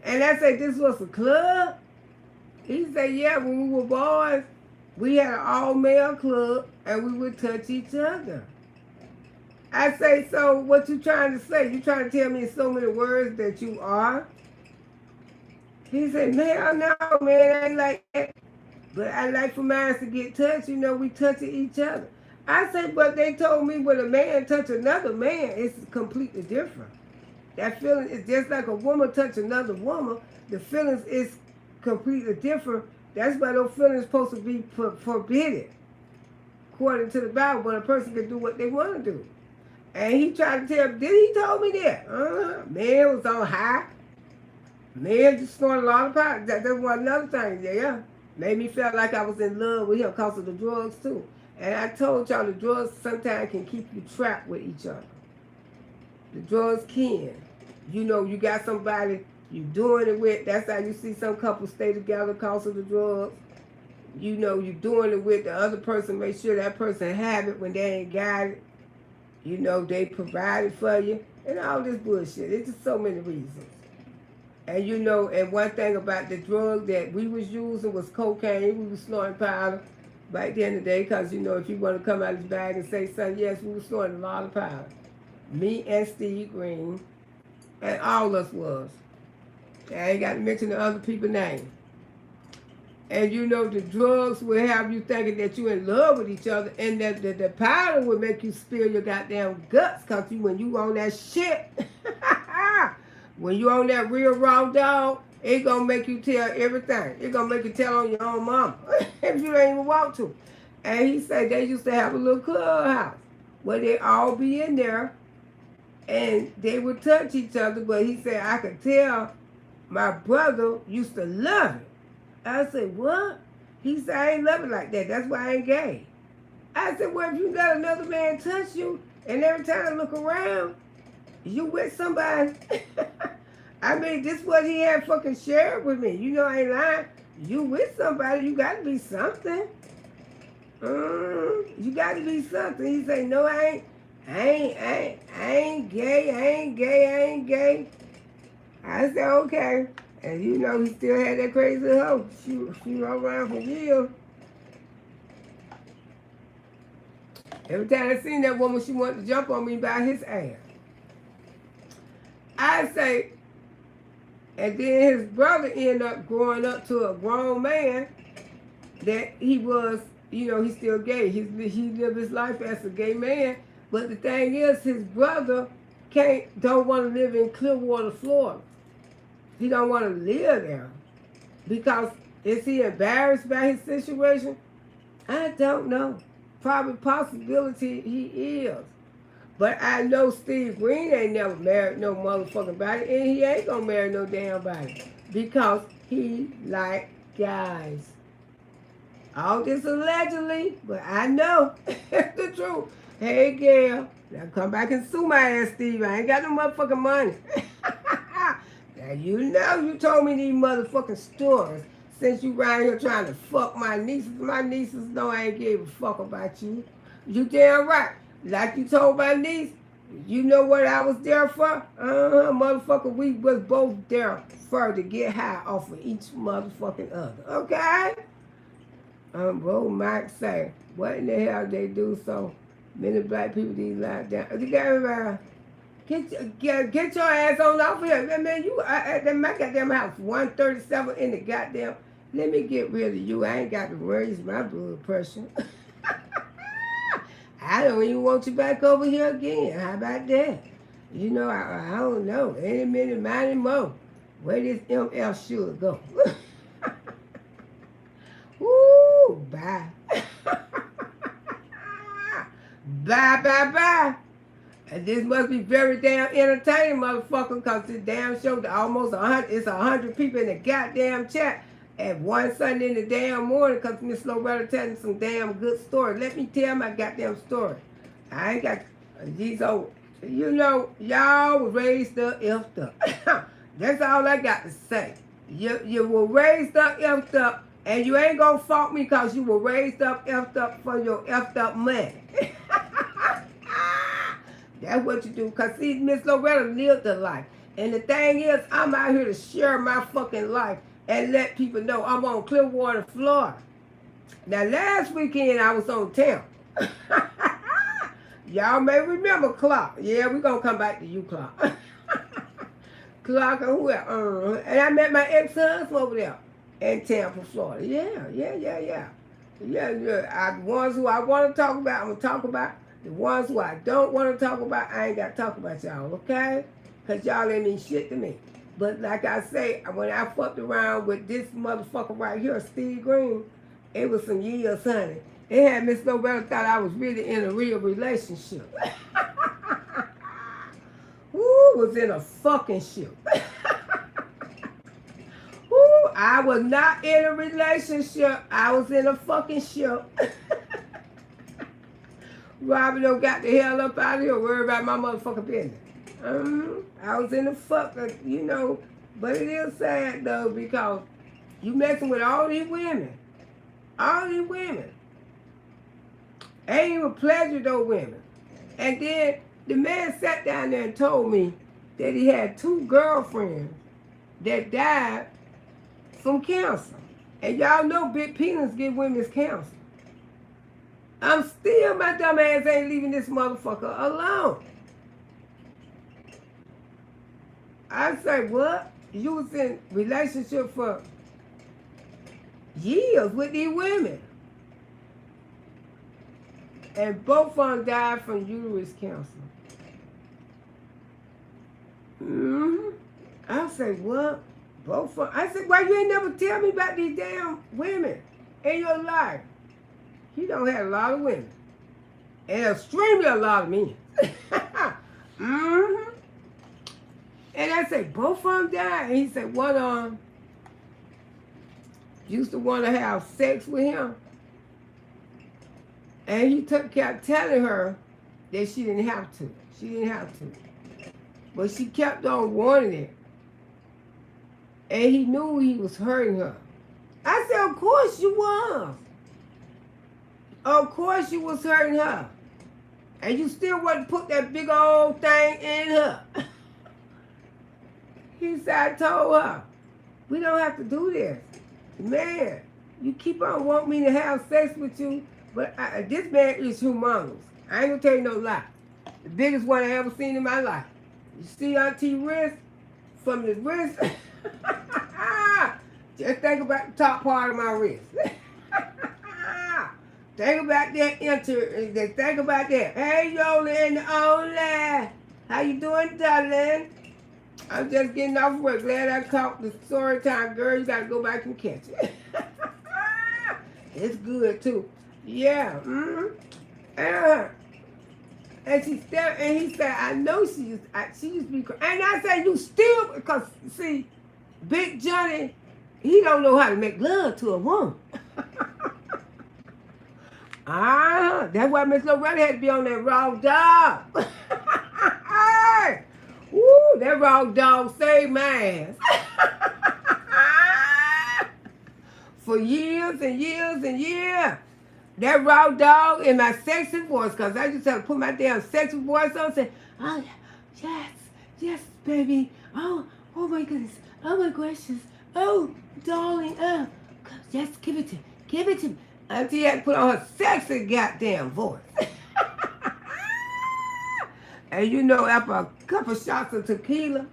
And I said, this was a club? He said, yeah, when we were boys, we had an all-male club and we would touch each other. I say, so what you trying to say? You trying to tell me in so many words that you are? He said, man, no, man, I ain't like that. But I like for mine to get touched. You know, we touching each other. I said, but they told me when a man touch another man, it's completely different. That feeling is just like a woman touch another woman. The feelings is completely different That's why those feelings supposed to be forbidden, according to the Bible. But a person can do what they want to do. And he tried to tell me, he told me that. Man was on high. Man just snorted a lot of pot. That's one another thing. Yeah. Made me feel like I was in love with him because of the drugs too. And I told y'all the drugs sometimes can keep you trapped with each other. The drugs can. You know, you got somebody you doing it with. That's how you see some couples stay together because of the drugs. You know, you doing it with the other person. Make sure that person have it when they ain't got it. You know, they provided for you. And all this bullshit. It's just so many reasons. And you know, and one thing about the drug that we was using was cocaine. We was snorting powder back then in the day. Because, you know, if you want to come out of this bag and say something, yes, we was snorting a lot of powder. Me and Steve Green. And all of us was. I ain't got to mention the other people's names. And you know, the drugs will have you thinking that you're in love with each other, and that the powder will make you spill your goddamn guts, because when you on that shit, when you on that real raw dog, it gonna make you tell everything. It gonna make you tell on your own mama if you don't even want to. And he said they used to have a little clubhouse where they all be in there, and they would touch each other, but he said I could tell my brother used to love it. I said, what? He said, I ain't love it like that. That's why I ain't gay. I said, well, if you let another man touch you, and every time I look around, you with somebody. I mean, this is what he had fucking shared with me. You know, I ain't lying. You with somebody, you got to be something. You got to be something. He said, no, I ain't gay. I said, okay. And you know, he still had that crazy hoe. She rode around for years. Every time I seen that woman, she wanted to jump on me by his ass. I say, and then his brother ended up growing up to a grown man that he was, you know, he's still gay. He lived his life as a gay man. But the thing is, his brother don't want to live in Clearwater, Florida. He don't want to live there. Because is he embarrassed by his situation? I don't know. Probably possibility he is. But I know Steve Green ain't never married no motherfucking body, and he ain't gonna marry no damn body. Because he like guys. All this allegedly, but I know it's the truth. Hey, girl, now come back and sue my ass, Steve. I ain't got no motherfucking money. Now, you know you told me these motherfucking stories since you around here trying to fuck my nieces. My nieces know I ain't gave a fuck about you. You damn right. Like you told my niece, you know what I was there for? Motherfucker, we was both there for to get high off of each motherfucking other. Okay? Bro, Mike say, what in the hell they do so many black people these locked down? Get your ass on off here. Man, you at my goddamn house, 137 in the goddamn. Let me get rid of you. I ain't got to raise my blood pressure. I don't even want you back over here again. How about that? You know, I don't know. Any minute, mighty mo. Where this ML should go. Woo, bye. Bye. And this must be very damn entertaining, motherfucker, because this damn show, almost 100, it's 100 people in the goddamn chat at one Sunday in the damn morning because Miss Loretta telling some damn good story. Let me tell my goddamn story. I ain't got these old, you know, y'all were raised up, effed up. That's all I got to say. You were raised up, effed up, and you ain't gonna fault me because you were raised up, effed up for your effed up money. That's what you do. Because, see, Miss Loretta lived a life. And the thing is, I'm out here to share my fucking life and let people know I'm on Clearwater, Florida. Now, last weekend, I was on town. Y'all may remember Clark. Yeah, we're going to come back to you, Clark. Clark and who else? And I met my ex-husband over there in Tampa, Florida. Yeah. The ones who I want to talk about, I'm going to talk about. The ones who I don't want to talk about, I ain't got to talk about y'all, okay? Because y'all ain't mean shit to me. But like I say, when I fucked around with this motherfucker right here, Steve Green, it was some years, honey. It had Miss Loretta thought I was really in a real relationship. Ooh, was in a fucking ship. Ooh, I was not in a relationship. I was in a fucking ship. Robin don't got the hell up out of here. Worry about my motherfucking business. I was in the fuck, you know. But it is sad though because you messing with all these women. All these women. Ain't even pleasure those women. And then the man sat down there and told me that he had 2 girlfriends that died from cancer. And y'all know big penis give women cancer. I'm still, my dumb ass ain't leaving this motherfucker alone. I say, what? You was in relationship for years with these women. And both of them died from uterus cancer. I say, what? Both of them. I said, why you ain't never tell me about these damn women in your life? He don't have a lot of women. And extremely a lot of men. And I said, both of them died. And he said, one of them used to want to have sex with him. And he kept telling her that she didn't have to. She didn't have to. But she kept on wanting it. And he knew he was hurting her. I said, of course you was. Of course you was hurting her. And you still want to put that big old thing in her. He said, I told her, we don't have to do this. Man, you keep on wanting me to have sex with you, but this man is humongous. I ain't gonna tell you no lie. The biggest one I ever seen in my life. You see Auntie wrist? From the wrist, just think about the top part of my wrist. Think about that think about that. Hey, Yola and the only. How you doing, darling? I'm just getting off work. Glad I caught the story time, girl. You gotta go back and catch it. It's good too. Yeah. And she stepped, and he said, I know she used to be crying. And I said, you still, because see, Big Johnny, he don't know how to make love to a woman. That's why Miss Loretta had to be on that raw dog. Woo, that raw dog saved my ass. For years and years and years. That raw dog in my sexy voice, because I just have to put my damn sexy voice on and say, oh, yes, baby. Oh my goodness. Oh my gracious. Oh, darling. Oh, just give it to me. Until you had to put on her sexy goddamn voice. And you know, after a couple shots of tequila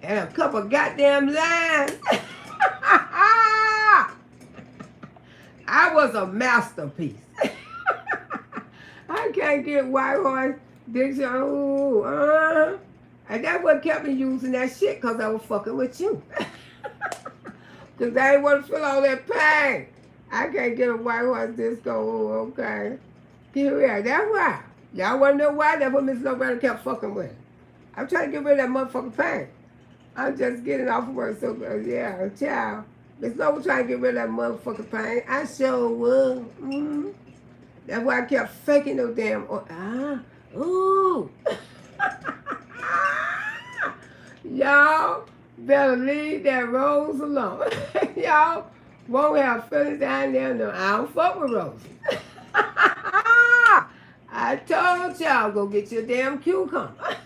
and a couple goddamn lines, I was a masterpiece. I can't get white horse diction. And that's what kept me using that shit, because I was fucking with you. Because I didn't want to feel all that pain. I can't get a white horse disco, okay? Here we are. That's why. Y'all want to know why? That's what Miss Loretta kept fucking with. I'm trying to get rid of that motherfucking pain. I'm just getting off of work so good. Yeah, child. Miss Loretta trying to get rid of that motherfucking pain. I sure would. That's why I kept faking those damn. Y'all better leave that rose alone. Y'all won't have feelings down there. No, I don't fuck with roses. I told y'all, go get your damn cucumber.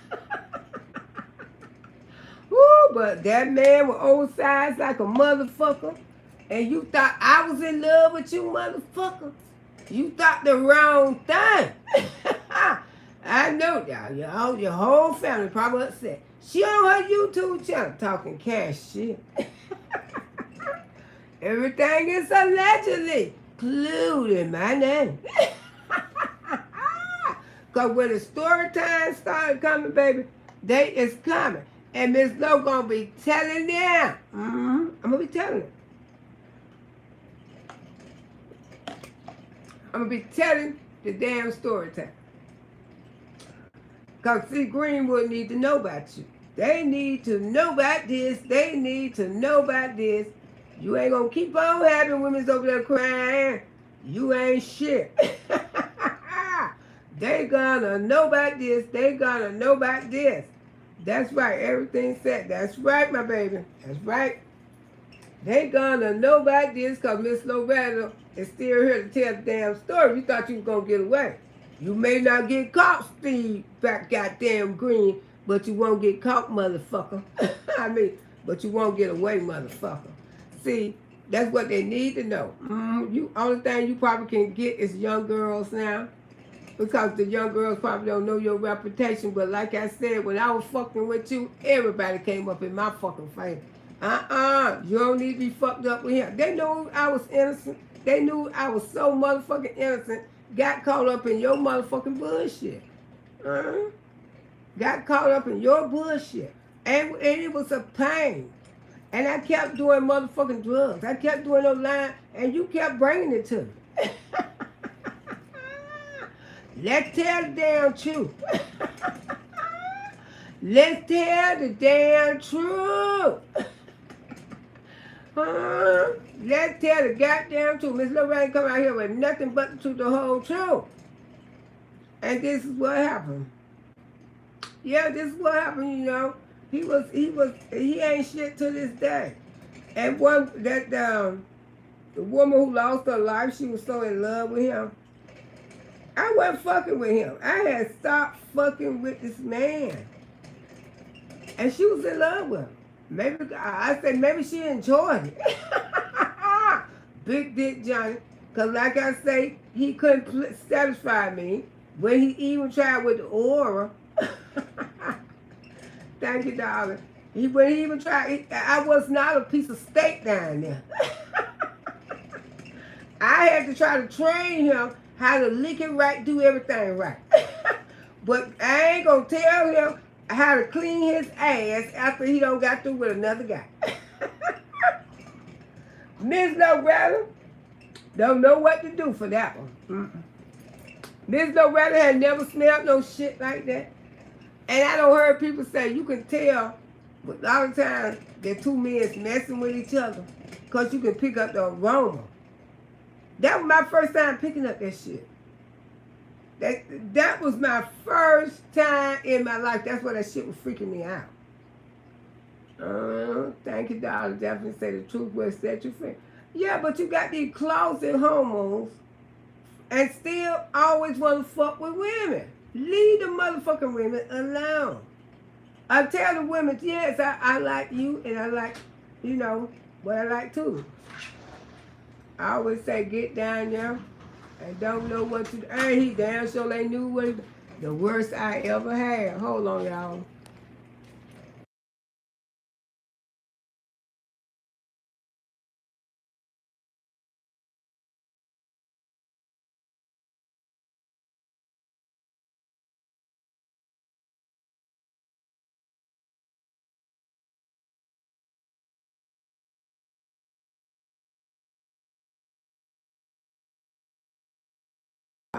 Woo, but that man was oversized like a motherfucker. And you thought I was in love with you, motherfucker. You thought the wrong thing. I know y'all, your whole family probably upset. She on her YouTube channel talking cash shit. Everything is allegedly including my name. Because when the story time started coming, baby, they is coming. And Miss Lowe gonna be telling them. I'm gonna be telling them. I'm gonna be telling the damn story time. Cause see, Greenwood need to know about you. They need to know about this. They need to know about this. You ain't gonna keep on having women's over there crying. You ain't shit. They gonna know about this. They gonna know about this. That's right. Everything's set. That's right, my baby. That's right. They gonna know about this because Miss Loretta is still here to tell the damn story. You thought you was gonna get away. You may not get caught, Steve, back goddamn Green, but you won't get caught, motherfucker. I mean, but you won't get away, motherfucker. See, that's what they need to know. You only thing you probably can get is young girls now, because the young girls probably don't know your reputation. But like I said, when I was fucking with you, everybody came up in my fucking face. You don't need to be fucked up with him. They knew I was innocent. They knew I was so motherfucking innocent. Got caught up in your motherfucking bullshit. Got caught up in your bullshit. And it was a pain. And I kept doing motherfucking drugs. I kept doing those lines, and you kept bringing it to me. Let's tell the damn truth. Let's tell the damn truth. Let's tell the goddamn truth. Miss Loretta come out here with nothing but the truth, the whole truth. And this is what happened. Yeah, this is what happened, you know. He ain't shit to this day. And the woman who lost her life, she was so in love with him. I wasn't fucking with him. I had stopped fucking with this man. And she was in love with him. Maybe I said maybe she enjoyed it. Big Dick Johnny. Because like I say, he couldn't satisfy me when he even tried with the aura. Thank you, darling. When he even tried, I was not a piece of steak down there. I had to try to train him how to lick it right, do everything right. But I ain't gonna tell him how to clean his ass after he don't got through with another guy. Miss Loretta don't know what to do for that one. Miss Loretta had never smelled no shit like that. And I don't heard people say you can tell a lot of times that two men messing with each other because you can pick up the aroma. That was my first time picking up that shit. That was my first time in my life. That's why that shit was freaking me out. Thank you, darling. Definitely say the truth will set you free. Yeah, but you got these closet homos and still always want to fuck with women. Leave the motherfucking women alone. I tell the women, yes, I like you and I like, you know, what I like too. I always say get down there and don't know what to do. And he damn sure they knew what the worst I ever had. Hold on, y'all.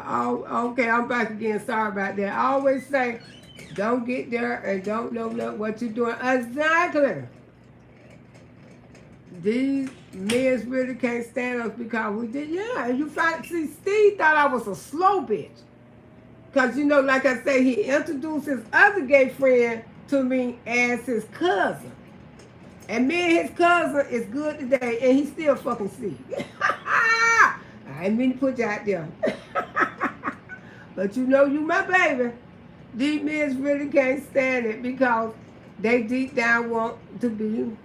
Oh, okay, I'm back again. Sorry about that. I always say, don't get there and don't know what you're doing. Exactly. These men really can't stand us because we did. Yeah, you see, Steve thought I was a slow bitch. Because, you know, like I say, he introduced his other gay friend to me as his cousin. And me and his cousin is good today, and he still fucking Steve. I didn't mean to put you out there. But you know you my baby. These men really can't stand it because they deep down want to be.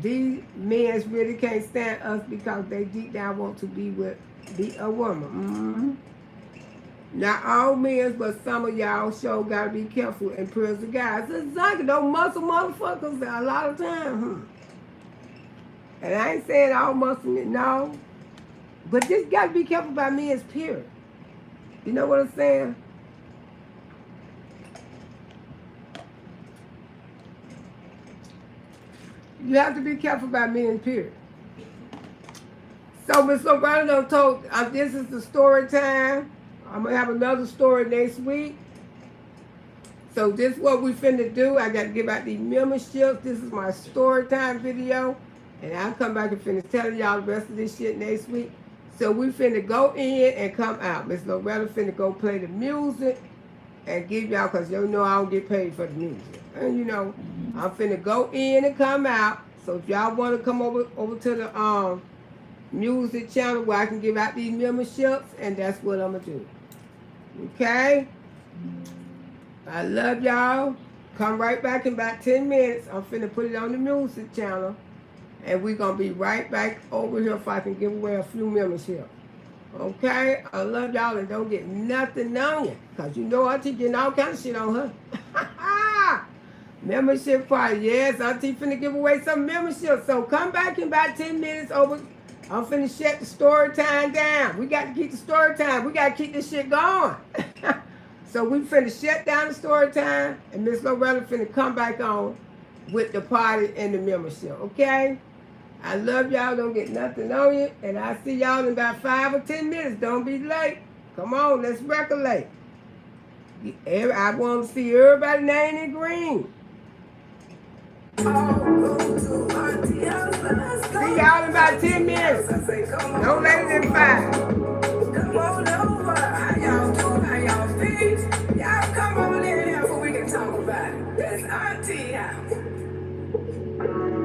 These men really can't stand us because they deep down want to be a woman. Not all men, but some of y'all sure gotta be careful in prison, guys. Exactly, those muscle motherfuckers a lot of time. And I ain't saying all muscle men, no. But just gotta be careful about men's period. You know what I'm saying? You have to be careful about men, period. So Miss Loretta told, this is the story time. I'm going to have another story next week. So this is what we finna do. I got to give out these memberships. This is my story time video. And I'll come back and finish telling y'all the rest of this shit next week. So we finna go in and come out. Miss Loretta finna go play the music and give y'all, because you know I don't get paid for the music. And you know, I'm finna go in and come out. So if y'all want to come over to the music channel where I can give out these memberships, and that's what I'm gonna do. Okay? I love y'all. Come right back in about 10 minutes. I'm finna put it on the music channel. And we're going to be right back over here if I can give away a few memberships. Okay? I love y'all, and don't get nothing on you. Because you know Auntie getting all kind of shit on her. Membership party. Yes, Auntie finna give away some memberships. So come back in about 10 minutes over. I'm finna shut the story time down. We got to keep the story time. We got to keep this shit going. So we finna shut down the story time. And Miss Loretta finna come back on with the party and the membership. Okay? I love y'all. Don't get nothing on you. And I'll see y'all in about 5 or 10 minutes. Don't be late. Come on, let's recollect. I want to see everybody name in green. See y'all in about 10 minutes. No later than 5.